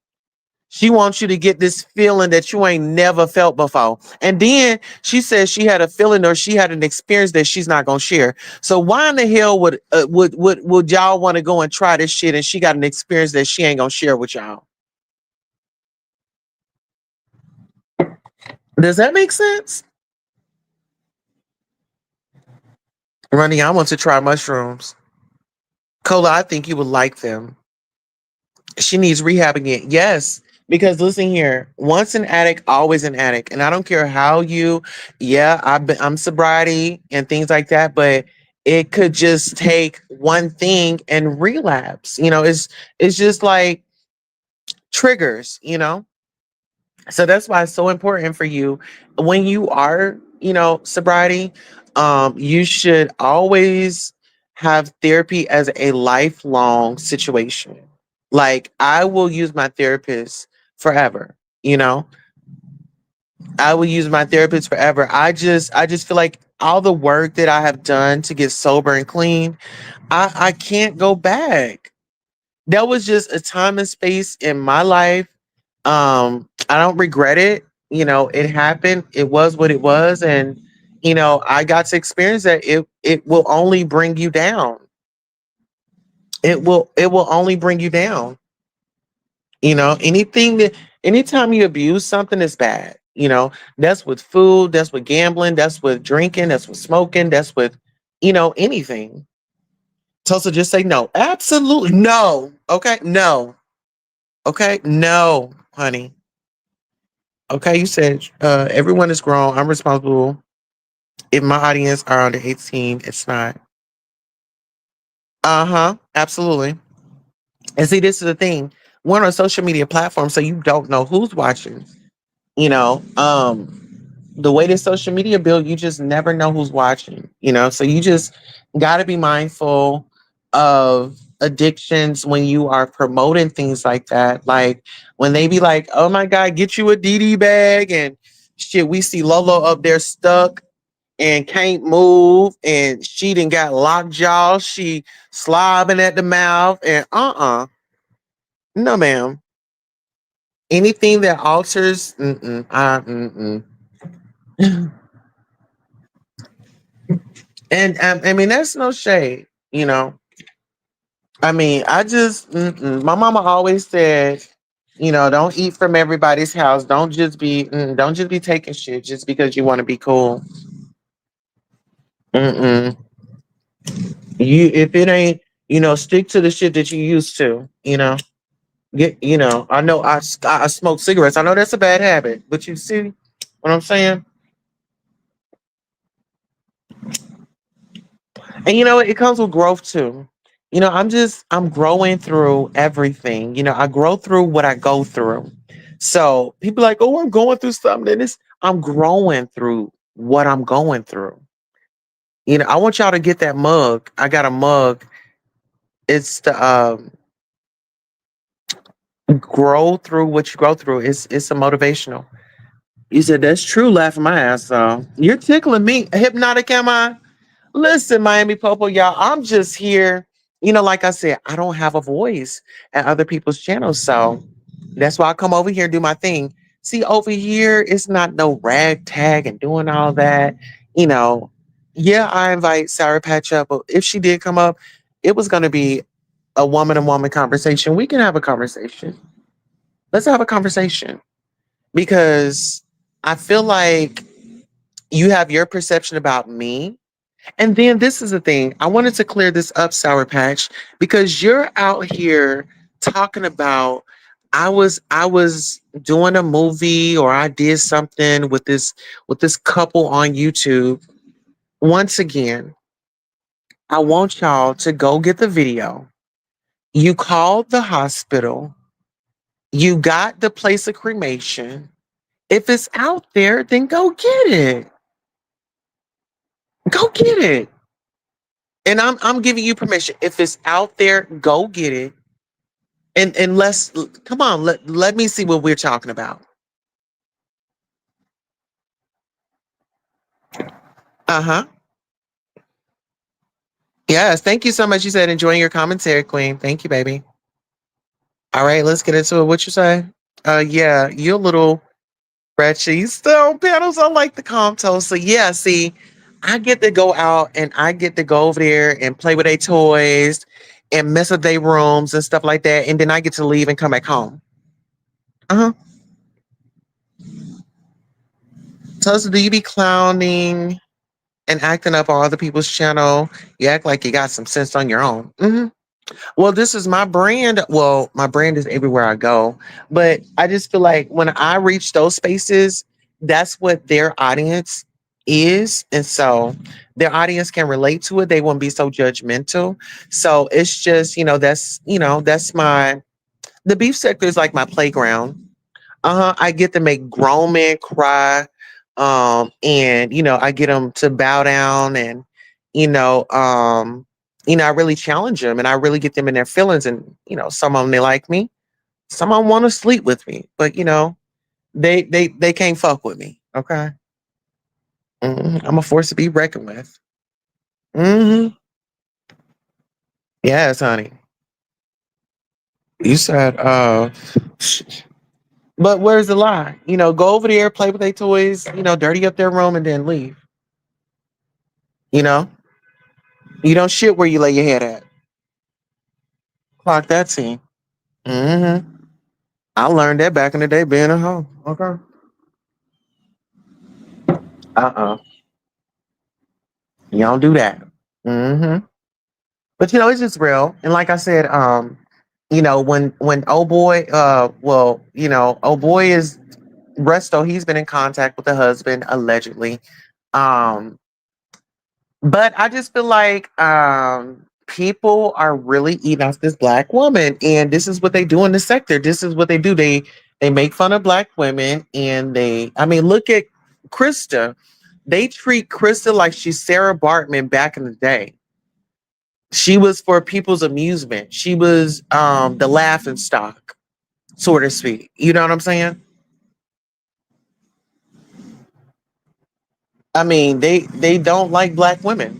She wants you to get this feeling that you ain't never felt before. And then she says she had a feeling or she had an experience that she's not gonna share. So why in the hell would y'all want to go and try this shit and she got an experience that she ain't gonna share with y'all? Does that make sense? Ronnie, I want to try mushrooms. Cola, I think you would like them. She needs rehab again. Yes, because listen here, once an addict, always an addict. And I don't care how you, yeah, I'm sobriety and things like that, but it could just take one thing and relapse. You know, it's just like triggers, you know? So that's why it's so important for you when you are, sobriety, you should always have therapy as a lifelong situation. Like I will use my therapist forever, you know. I will use my therapist forever. I just feel like all the work that I have done to get sober and clean, I can't go back. That was just a time and space in my life. I don't regret it. You know, it happened. It was what it was, and I got to experience that. It will only bring you down. It will only bring you down. Anytime you abuse something is bad. That's with food, that's with gambling, that's with drinking, that's with smoking, that's with anything. Tulsa, just say no. Absolutely no. Okay, no. Okay, no, honey. Okay, you said everyone is grown. I'm responsible. If my audience are under 18, it's not. Uh-huh. Absolutely. And see, this is the thing. We're on a social media platform, so you don't know who's watching. The way that social media build, you just never know who's watching. So you just gotta be mindful of addictions when you are promoting things like that. Like when they be like, oh my God, get you a DD bag and shit, we see Lolo up there stuck and can't move, and she done got lockjaw. She slobbing at the mouth, and no, ma'am. Anything that alters, and I mean that's no shade, you know. I mean, my mama always said, don't eat from everybody's house. Don't just be taking shit just because you want to be cool. Mm-mm. If it ain't, stick to the shit that you used to. I know I smoke cigarettes. I know that's a bad habit, but you see what I'm saying? And it comes with growth too. I'm growing through everything. I grow through what I go through. So people like, oh, I'm going through something. And I'm growing through what I'm going through. I want y'all to get that mug. I got a mug. It's the grow through what you grow through. It's a motivational. You said that's true, laughing my ass off. You're tickling me. Hypnotic am I? Listen, Miami Popo, y'all, I'm just here. Like I said, I don't have a voice at other people's channels. So that's why I come over here and do my thing. See, over here, it's not no ragtag and doing all that. You know, yeah, I invite Sarah Patch up, but if she did come up, it was going to be a woman and woman conversation. We can have a conversation. Let's have a conversation because I feel like you have your perception about me. And then this is the thing. I wanted to clear this up, Sour Patch, because you're out here talking about I was doing a movie or I did something with this couple on YouTube. Once again, I want y'all to go get the video. You called the hospital. You got the place of cremation. If it's out there, then go get it. Go get it. And I'm giving you permission. If it's out there, go get it. And let's come on, let me see what we're talking about. Uh-huh. Yes, thank you so much. You said enjoying your commentary, Queen. Thank you, baby. All right, let's get into it. What you say? Yeah, you little wretched. You still on panels. I like the calm tone. So yeah, see, I get to go out and I get to go over there and play with their toys and mess with their rooms and stuff like that. And then I get to leave and come back home. Uh-huh. So do you be clowning and acting up on other people's channel? You act like you got some sense on your own. Well, this is my brand. Well, my brand is everywhere I go, but I just feel like when I reach those spaces, that's what their audience is. And so their audience can relate to it. They won't be so judgmental. So it's just, that's the beef sector is like my playground. I get to make grown men cry. And I get them to bow down and you know, um, I really challenge them and I really get them in their feelings. And some of them they like me, some of them want to sleep with me, but they can't fuck with me. Okay, I'm a force to be reckoned with. hmm Yes, honey. You said, but where's the lie? Go over there, play with their toys, dirty up their room, and then leave. You know, you don't shit where you lay your head at. Clock that scene. hmm I learned that back in the day being a hoe. Okay. Uh-uh. You don't do that. hmm But it's just real. And like I said, when oh boy, oh boy is Resto, he's been in contact with the husband allegedly. Um, but I just feel like people are really eating off this black woman, and this is what they do in the sector. This is what they do. They make fun of black women, and I mean, look at Krista. They treat Krista like she's Sarah Bartman back in the day. She was for people's amusement. She was the laughing stock, so to speak. You know what I'm saying? I mean, they don't like black women.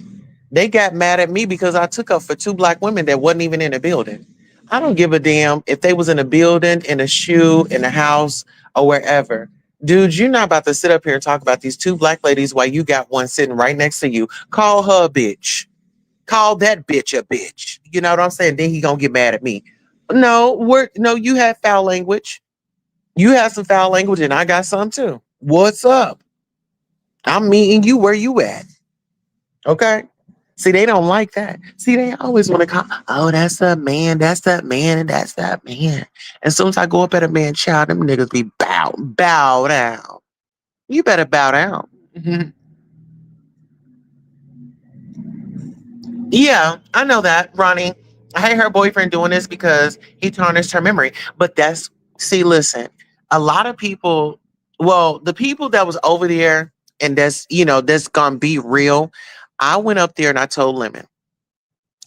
They got mad at me because I took up for two black women that wasn't even in the building. I don't give a damn if they was in a building, in a shoe, in a house, or wherever. Dude, you're not about to sit up here and talk about these two black ladies while you got one sitting right next to you. Call her a bitch. Call that bitch a bitch. You know what I'm saying? Then he gonna get mad at me. No, you had foul language. You had some foul language, and I got some too. What's up? I'm meeting you where you at. Okay. See, they don't like that. See, they always want to call, oh, that's that man, that's that man, and that's that man. As soon as I go up at a man child, them niggas be bow down. You better bow down. Mhm. Yeah, I know that, Ronnie. I hate her boyfriend doing this because he tarnished her memory. But that's see, listen, a lot of people, well, the people that was over there and that's gonna be real. I went up there and I told Lemon,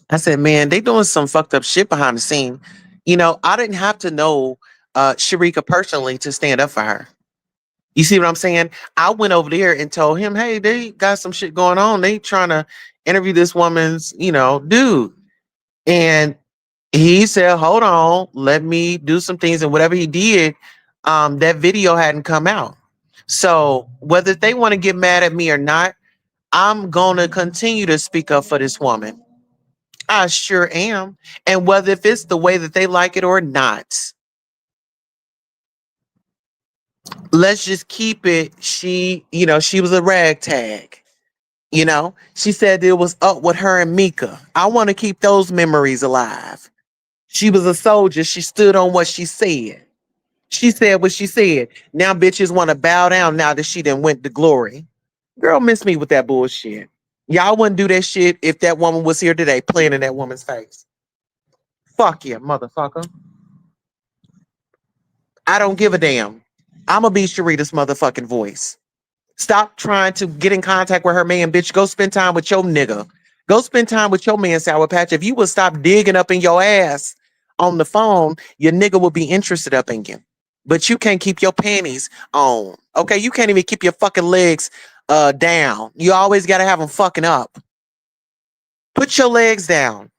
I said, man, they doing some fucked up shit behind the scene. I didn't have to know Sherika personally to stand up for her. You see what I'm saying? I went over there and told him, hey, they got some shit going on. They trying to interview this woman's, dude. And he said, hold on, let me do some things. And whatever he did, that video hadn't come out. So whether they want to get mad at me or not, I'm going to continue to speak up for this woman. I sure am. And whether if it's the way that they like it or not, let's just keep it. She was a ragtag. She said it was up with her and Mika. I want to keep those memories alive. She was a soldier. She stood on what she said. She said what she said. Now bitches want to bow down now that she done went to glory. Girl, miss me with that bullshit. Y'all wouldn't do that shit if that woman was here today playing in that woman's face. Fuck you, motherfucker. I don't give a damn. I'ma be Sharita's motherfucking voice. Stop trying to get in contact with her man, bitch. Go spend time with your nigga. Go spend time with your man, Sour Patch. If you would stop digging up in your ass on the phone, your nigga will be interested up in you. But you can't keep your panties on. Okay, you can't even keep your fucking legs down. You always gotta have them fucking up. Put your legs down.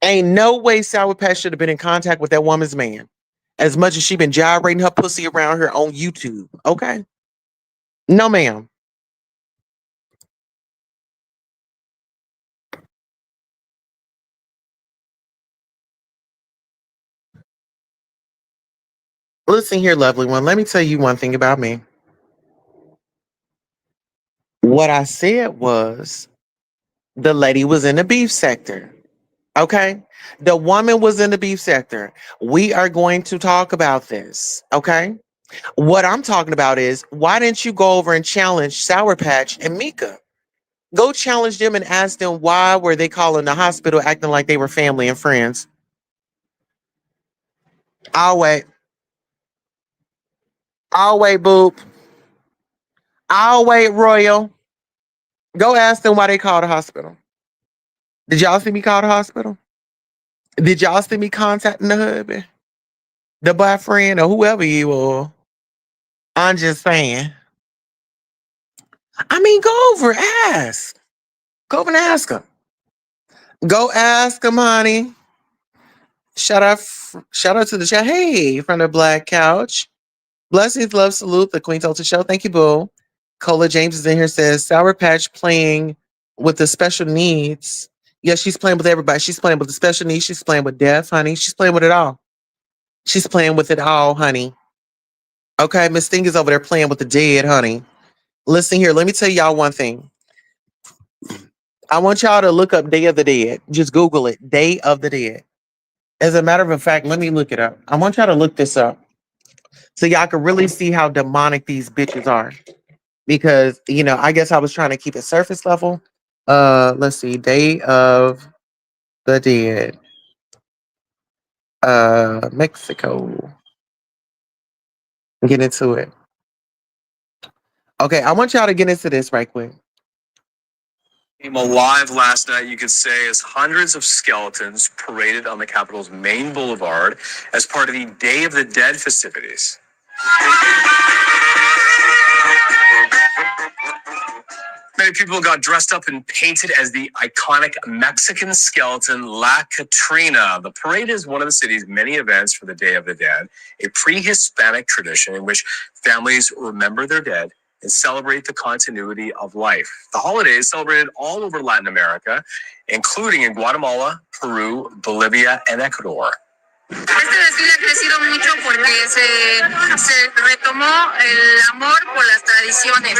Ain't no way Sour Patch should have been in contact with that woman's man. As much as she been gyrating her pussy around her on YouTube. Okay? No, ma'am. Listen here, lovely one. Let me tell you one thing about me. What I said was the lady was in the beef sector. Okay? The woman was in the beef sector. We are going to talk about this. Okay? What I'm talking about is why didn't you go over and challenge Sour Patch and Mika? Go challenge them and ask them why were they calling the hospital acting like they were family and friends. I'll wait. I'll wait, boop. I'll wait, Royal. Go ask them why they called the hospital. Did y'all see me call the hospital? Did y'all see me contacting the hubby, the boyfriend, or whoever you are? I'm just saying. I mean, go over, ask. Go over and ask him. Go ask him, honey. Shout out to the chat. Hey, from the Black Couch. Blessings, love, salute, the Queen Tulsa Show. Thank you, Boo. Cola James is in here, says Sour Patch playing with the special needs. Yeah, she's playing with everybody. She's playing with the special needs. She's playing with deaf, honey. She's playing with it all. She's playing with it all, honey. Okay, Miss Thing is over there playing with the dead, honey. Listen here, let me tell y'all one thing. I want y'all to look up Day of the Dead. Just Google it, Day of the Dead. As a matter of fact, let me look it up. I want y'all to look this up so y'all can really see how demonic these bitches are. Because I guess I was trying to keep it surface level. Let's see, Day of the Dead, Mexico. Get into it. Okay, I want y'all to get into this right quick. Came alive last night, you could say, as hundreds of skeletons paraded on the Capitol's main boulevard as part of the Day of the Dead festivities. Many people got dressed up and painted as the iconic Mexican skeleton La Catrina. The parade is one of the city's many events for the Day of the Dead, a pre-Hispanic tradition in which families remember their dead and celebrate the continuity of life. The holiday is celebrated all over Latin America, including in Guatemala, Peru, Bolivia, and Ecuador. Este desfile ha crecido mucho porque se retomó el amor por las tradiciones.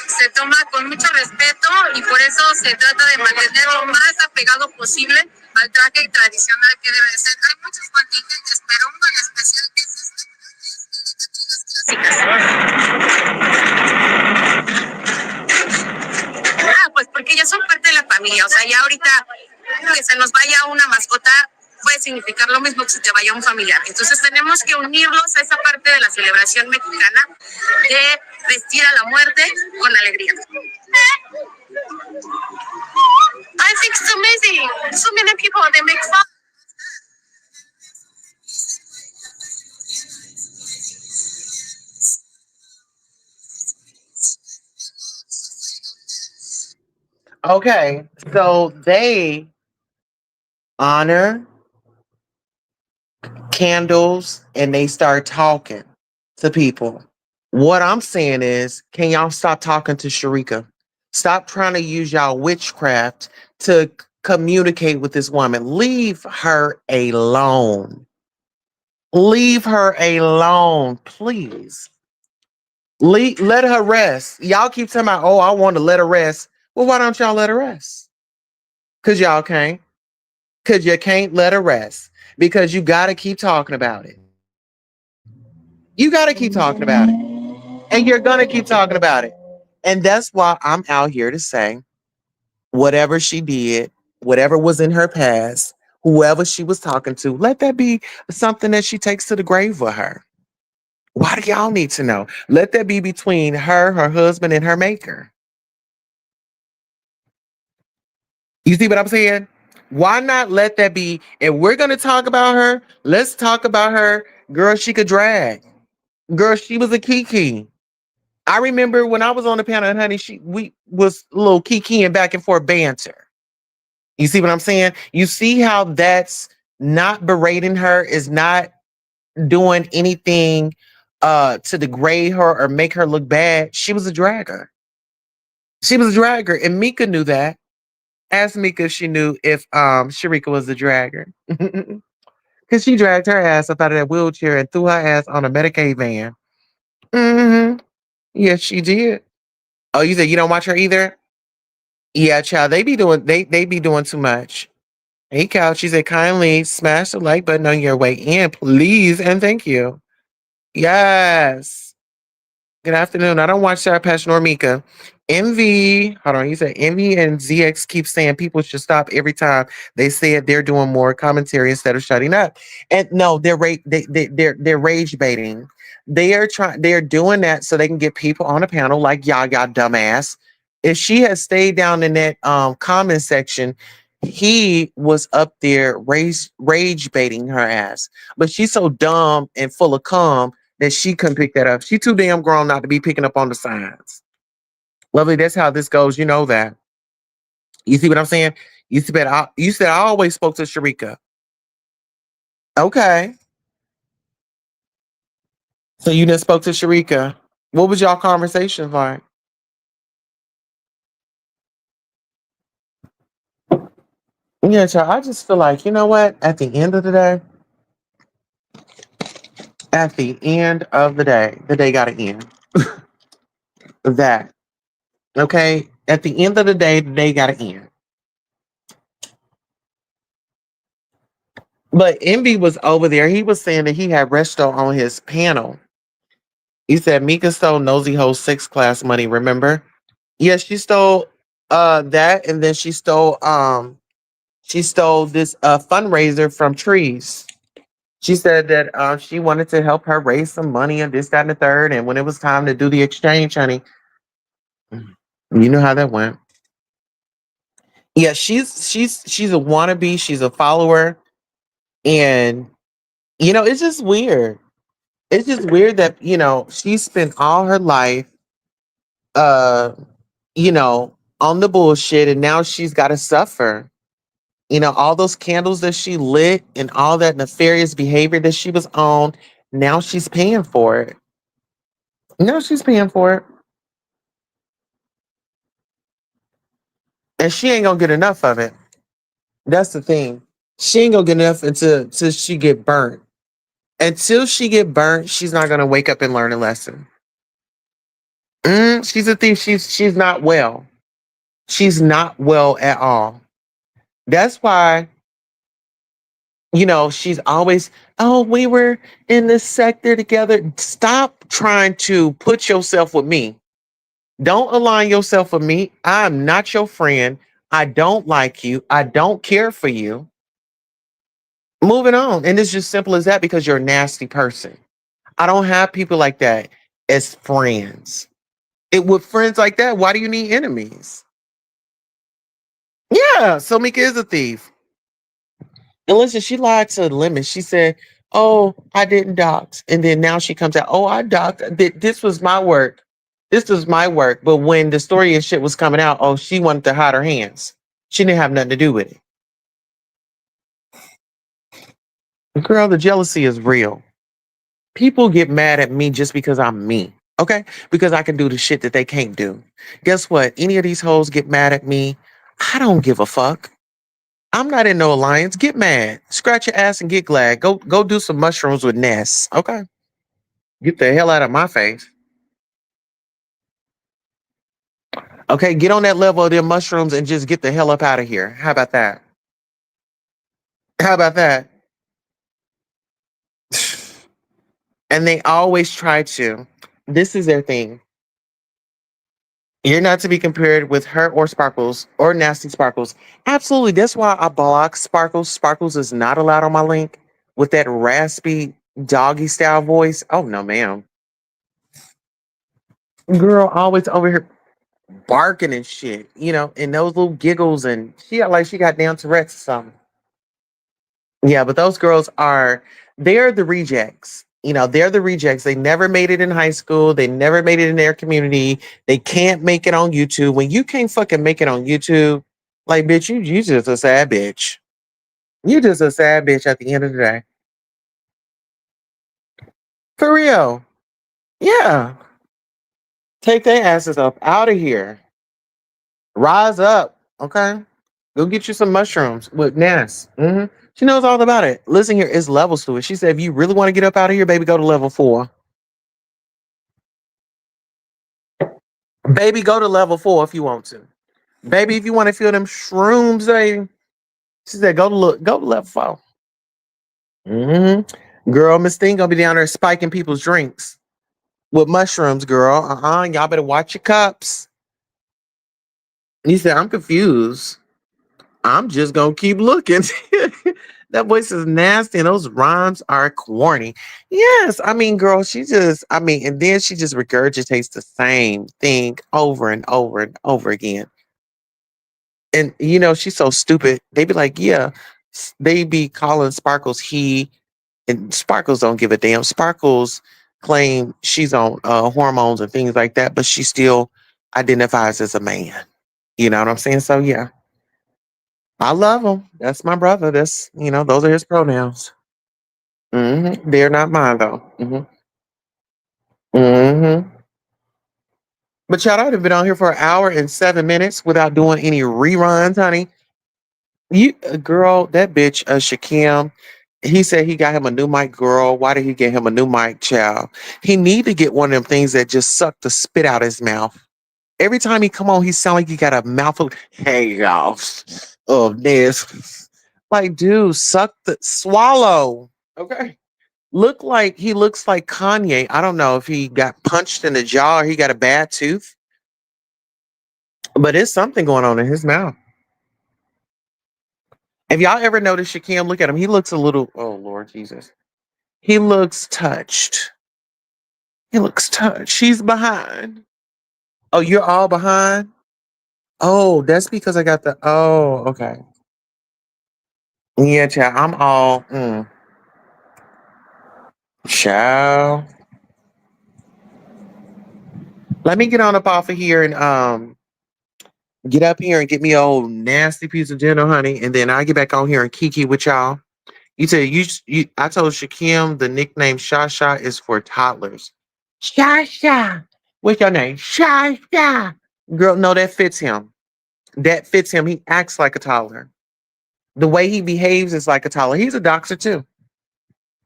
Se toma con mucho respeto y por eso se trata de mantener lo más apegado posible al traje tradicional que debe de ser. Hay muchos contingentes, pero uno en especial que es clásicas. Pues porque ya son parte de la familia, o sea, ya ahorita que se nos vaya una mascota puede significar lo mismo que se te vaya un familiar. Entonces tenemos que unirlos a esa parte de la celebración mexicana de vestir a la muerte con alegría. I think it's amazing. So many people, they make fun. Okay, so they honor candles and they start talking to people. What I'm saying is, can y'all stop talking to Sherika? Stop trying to use y'all witchcraft to communicate with this woman. Leave her alone. Leave her alone, please. Let her rest. Y'all keep talking about, oh, I want to let her rest. Well, why don't y'all let her rest? Because y'all can't. Because you can't let her rest. Because you got to keep talking about it. You got to keep talking about it. And you're going to keep talking about it. And that's why I'm out here to say whatever she did, whatever was in her past, whoever she was talking to, let that be something that she takes to the grave with her. Why do y'all need to know? Let that be between her, her husband, and her maker. You see what I'm saying? Why not let that be? If we're going to talk about her, let's talk about her. Girl, she could drag. Girl, she was a Kiki. I remember when I was on the panel, and honey, we was a little kikiing back and forth banter. You see what I'm saying? You see how that's not berating her, is not doing anything to degrade her or make her look bad. She was a dragger. She was a dragger, and Mika knew that. Ask Mika if she knew if Sherika was a dragger. Because she dragged her ass up out of that wheelchair and threw her ass on a Medicaid van. Hmm. Yes, she did. Oh, you said you don't watch her either? Yeah, child, they be doing too much. Hey, Cal, she said kindly smash the like button on your way in, please, and thank you. Yes. Good afternoon. I don't watch Sarah Passion or Mika. Envy, hold on, you said Envy and ZX keep saying people should stop every time they say it. They're doing more commentary instead of shutting up. And no, they're rage baiting. They're doing that so they can get people on a panel like Yaya dumbass. If she had stayed down in that comment section, he was up there rage baiting her ass. But she's so dumb and full of cum that she couldn't pick that up. She too damn grown not to be picking up on the signs. Lovely, that's how this goes. You know that. You see what I'm saying? You said I always spoke to Sharika. Okay. So you just spoke to Sharika. What was y'all conversation like? Yeah, child, I just feel like, you know what? At the end of the day gotta end. That. Okay? At the end of the day gotta end. But Envy was over there. He was saying that he had Resto on his panel. He said Mika stole Nosy Ho's six class money, remember? Yes, she stole that, and then she stole this fundraiser from Trees. She said that she wanted to help her raise some money and this, that, and the third. And when it was time to do the exchange, honey, you know how that went. Yeah, she's a wannabe, she's a follower, and it's just weird. It's just weird that, she spent all her life uh on the bullshit, and now she's got to suffer. All those candles that she lit and all that nefarious behavior that she was on, now she's paying for it. Now she's paying for it. And she ain't gonna get enough of it. That's the thing. She ain't gonna get enough until she get burnt. Until she get burnt, she's not gonna wake up and learn a lesson. She's a thief. She's not well. She's not well at all. That's why she's always, oh, we were in this sector together. Stop trying to put yourself with me. Don't align yourself with me. I'm not your friend. I don't like you. I don't care for you. Moving on. And it's just simple as that because you're a nasty person. I don't have people like that as friends. It with friends like that, why do you need enemies? Yeah, so Mika is a thief. And listen, she lied to Lemon. She said, "Oh, I didn't dox," and then now she comes out, "Oh, I doxed. This was my work. This was my work." But when the story and shit was coming out, oh, she wanted to hide her hands. She didn't have nothing to do with it. Girl, the jealousy is real. People get mad at me just because I'm me. Okay, because I can do the shit that they can't do. Guess what? Any of these hoes get mad at me. I don't give a fuck. I'm not in no alliance. Get mad. Scratch your ass and get glad. Go do some mushrooms with Ness. Okay. Get the hell out of my face. Okay, get on that level of them mushrooms and just get the hell up out of here. How about that? How about that? And they always try to. This is their thing. You're not to be compared with her or Sparkles or Nasty Sparkles. Absolutely. That's why I block Sparkles. Sparkles is not allowed on my link with that raspy doggy style voice. Oh no, ma'am. Girl always over here barking and shit, and those little giggles, and she act like she got down Tourette's or something. Yeah, but those girls they're the rejects. They're the rejects. They never made it in high school. They never made it in their community. They can't make it on YouTube. When you can't fucking make it on YouTube, like bitch, you just a sad bitch. You just a sad bitch at the end of the day. For real. Yeah. Take their asses up out of here. Rise up. Okay. Go get you some mushrooms with Ness. She knows all about it. Listen here, it's levels to it. She said, if you really want to get up out of here, baby, go to level 4. Baby, go to level 4 if you want to. Baby, if you want to feel them shrooms, baby. She said, go to level 4. Girl, Miss Thing gonna be down there spiking people's drinks with mushrooms, girl. Y'all better watch your cups. He said, I'm confused. I'm just gonna keep looking. That voice is nasty and those rhymes are corny. Yes, I mean, girl, and then she just regurgitates the same thing over and over and over again. And she's so stupid. They be like, yeah, they be calling Sparkles he, and Sparkles don't give a damn. Sparkles claim she's on hormones and things like that, but she still identifies as a man. You know what I'm saying? So yeah. I love him. That's my brother. Those are his pronouns. They're not mine though. Hmm. But y'all, I'd have been on here for an hour and 7 minutes without doing any reruns, honey. Girl, that bitch, Shakim, he said he got him a new mic, girl. Why did he get him a new mic, child? He need to get one of them things that just suck the spit out his mouth. Every time he come on, he sound like he got a mouthful. Hey, y'all. Of this. Like, dude, suck the swallow. Okay. He looks like Kanye. I don't know if he got punched in the jaw or he got a bad tooth, but it's something going on in his mouth. Have y'all ever noticed Shakim? Look at him. He looks a little, oh Lord Jesus. He looks touched. He looks touched. He's behind. Oh, you're all behind? Oh, that's because I got okay. Yeah, child. I'm all, child. Let me get on up off of here and get up here and get me a old nasty piece of dinner, honey, and then I get back on here and kiki with y'all. You said you I told Shakim the nickname Shasha is for toddlers. Shasha. What's your name? Shasha. Girl, no, that fits him. That fits him. He acts like a toddler. The way he behaves is like a toddler. He's a doctor too.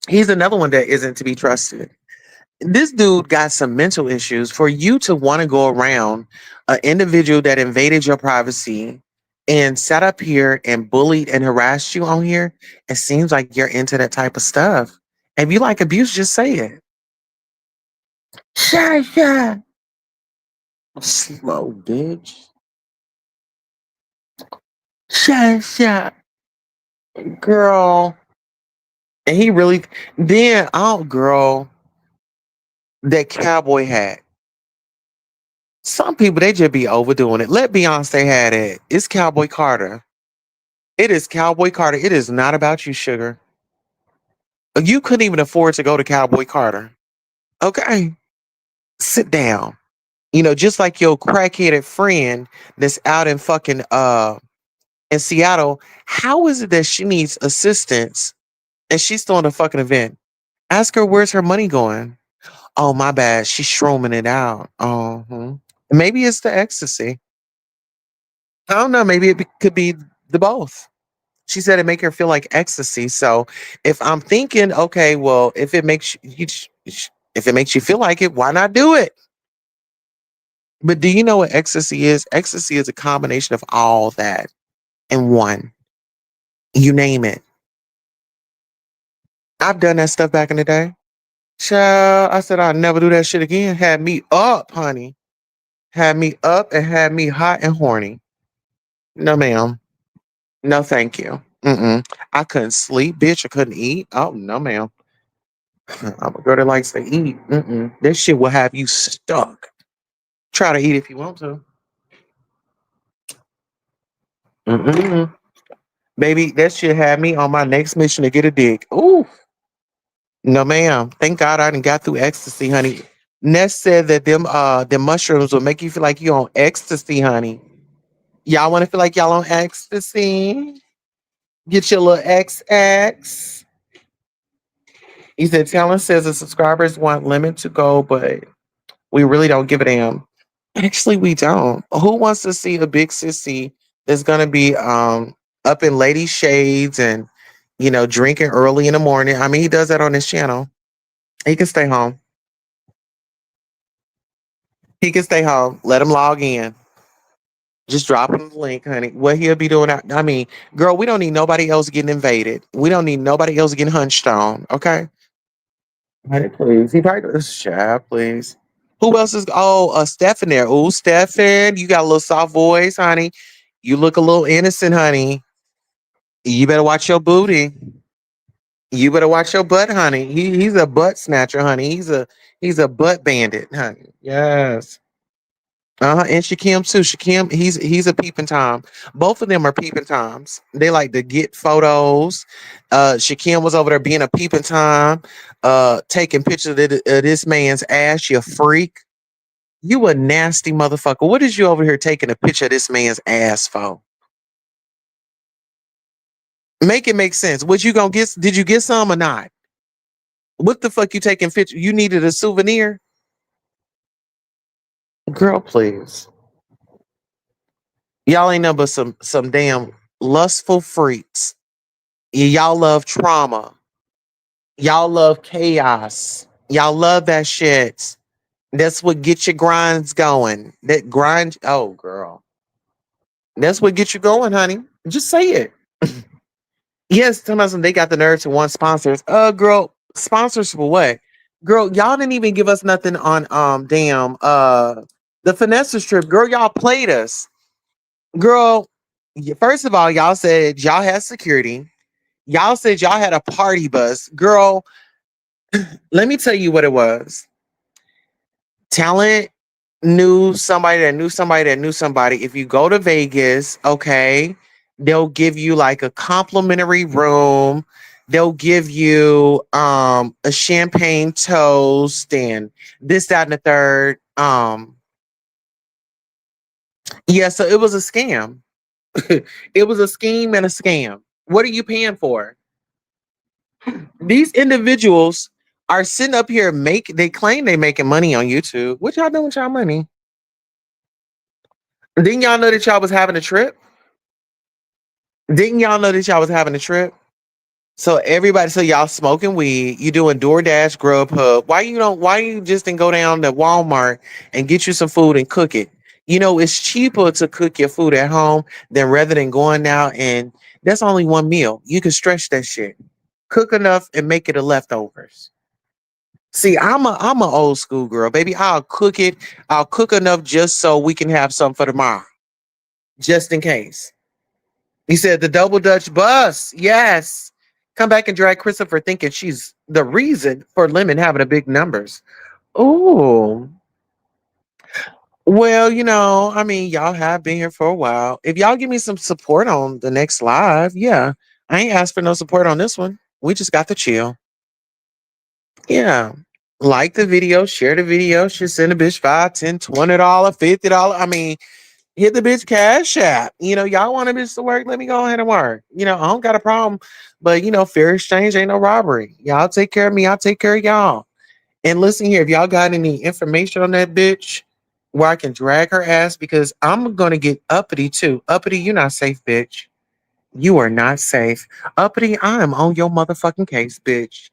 He's another one that isn't to be trusted. This dude got some mental issues. For you to want to go around an individual that invaded your privacy and sat up here and bullied and harassed you on here, it seems like you're into that type of stuff. If you like abuse, just say it. Shy. Slow bitch. Shut, girl. And he really, then, oh, girl, that cowboy hat. Some people, they just be overdoing it. Let Beyonce had it. It's Cowboy Carter. It is Cowboy Carter. It is not about you, sugar. You couldn't even afford to go to Cowboy Carter. Okay. Sit down. Just like your crackheaded friend that's out in fucking in Seattle. How is it that she needs assistance and she's throwing a fucking event? Ask her where's her money going. Oh, my bad. She's strooming it out. Maybe it's the ecstasy. I don't know. Maybe could be the both. She said it make her feel like ecstasy. So if I'm thinking, okay, well, if it makes if it makes you feel like it, why not do it? But do you know what ecstasy is? Ecstasy is a combination of all that in one. You name it. I've done that stuff back in the day. Child, I said I'd never do that shit again. Had me up, honey. Had me up and had me hot and horny. No, ma'am. No, thank you. Mm-mm. I couldn't sleep, bitch. I couldn't eat. Oh, no, ma'am. I'm a girl that likes to eat. Mm-mm. This shit will have you stuck. Try to eat if you want to. Mm-mm. Baby, that shit had me on my next mission to get a dick. Ooh. No, ma'am. Thank God I didn't got through ecstasy, honey. Ness said that them mushrooms will make you feel like you on ecstasy, honey. Y'all want to feel like y'all on ecstasy? Get your little XX. He said Talon says the subscribers want limit to go, but we really don't give a damn. Actually, we don't. Who wants to see a big sissy that's gonna be up in lady shades and drinking early in the morning? I mean, he does that on his channel. He can stay home. He can stay home. Let him log in. Just drop him the link, honey. What he'll be doing. I mean, girl, we don't need nobody else getting invaded. We don't need nobody else getting hunched on. Okay. Honey, please. He probably goes, child, please. Who else is? Oh, Stefan there. Oh, Stefan, you got a little soft voice, honey. You look a little innocent, honey. You better watch your booty. You better watch your butt, honey. He's a butt snatcher, honey. He's a butt bandit, honey. Yes. And Shakim too. Shakim, he's a peeping tom. Both of them are peeping toms. They like to get photos. Shakim was over there being a peeping tom, taking pictures of this man's ass. You freak. You a nasty motherfucker. What is you over here taking a picture of this man's ass for? Make it make sense. What you gonna get? Did you get some or not? What the fuck you taking picture? You needed a souvenir? Girl, please. Y'all ain't number some damn lustful freaks. Y'all love trauma. Y'all love chaos. Y'all love that shit. That's what gets your grinds going. That grind. Oh, girl. That's what gets you going, honey. Just say it. Yes, sometimes they got the nerve to want sponsors. Girl, sponsors for what? Girl, y'all didn't even give us nothing on the finesse strip. Girl, y'all played us. Girl, first of all, y'all said y'all had security. Y'all said y'all had a party bus. Girl, let me tell you what it was. Talent knew somebody that knew somebody that knew somebody. If you go to Vegas, okay, they'll give you like a complimentary room. They'll give you a champagne toast and this, that, and the third. Yeah, so it was a scam. It was a scheme and a scam. What are you paying for? These individuals are sitting up here they claim they making money on YouTube. What y'all doing with y'all money? Didn't y'all know that y'all was having a trip? Didn't y'all know that y'all was having a trip? So y'all smoking weed, you doing DoorDash, Grubhub. Why you just didn't go down to Walmart and get you some food and cook it? It's cheaper to cook your food at home than rather than going out and that's only one meal. You can stretch that shit. Cook enough and make it a leftovers. See, I'm a old school girl, baby. I'll cook it. I'll cook enough just so we can have some for tomorrow, just in case. He said the double Dutch bus. Yes. Come back and drag Christopher thinking she's the reason for Lemon having a big numbers. Ooh. Well, I mean, y'all have been here for a while. If y'all give me some support on the next live, yeah. I ain't asked for no support on this one. We just got to chill. Yeah. Like the video, share the video, should send a bitch 5, 10, $20, $50. I mean, hit the bitch cash app. Y'all want a bitch to work, let me go ahead and work. I don't got a problem. But fair exchange ain't no robbery. Y'all take care of me, I'll take care of y'all. And listen here, if y'all got any information on that bitch where I can drag her ass, because I'm gonna get uppity too. Uppity, you're not safe, bitch. You are not safe. Uppity, I am on your motherfucking case, bitch.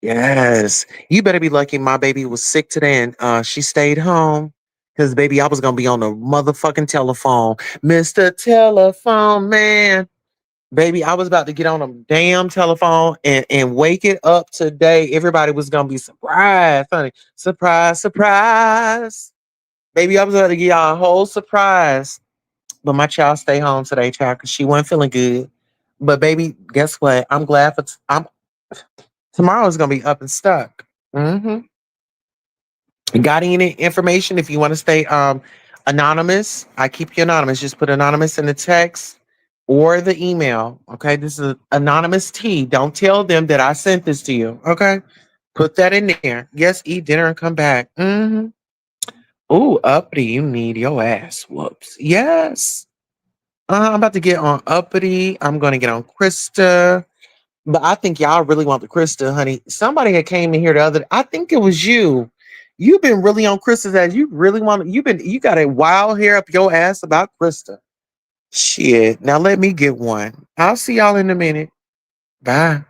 Yes. You better be lucky my baby was sick today and she stayed home. Cause baby, I was gonna be on the motherfucking telephone. Mr. Telephone Man. Baby, I was about to get on a damn telephone and wake it up today. Everybody was gonna be surprised, honey. Surprise, surprise. Baby, I was about to give y'all a whole surprise. But my child stay home today, child, because she wasn't feeling good. But baby, guess what? I'm glad for I'm tomorrow's gonna be up and stuck. Mm-hmm. Got any information? If you want to stay anonymous, I keep you anonymous. Just put anonymous in the text or the email. Okay, this is anonymous T. Don't tell them that I sent this to you. Okay, put that in there. Yes, eat dinner and come back. Ooh, uppity, you need your ass whoops. Yes. I'm about to get on uppity. I'm gonna get on Krista. But I think y'all really want the Krista, honey. Somebody had came in here the other. I think it was you. You've been really on Krista's ass. You really want. You got a wild hair up your ass about Krista. Shit. Now let me get one. I'll see y'all in a minute. Bye.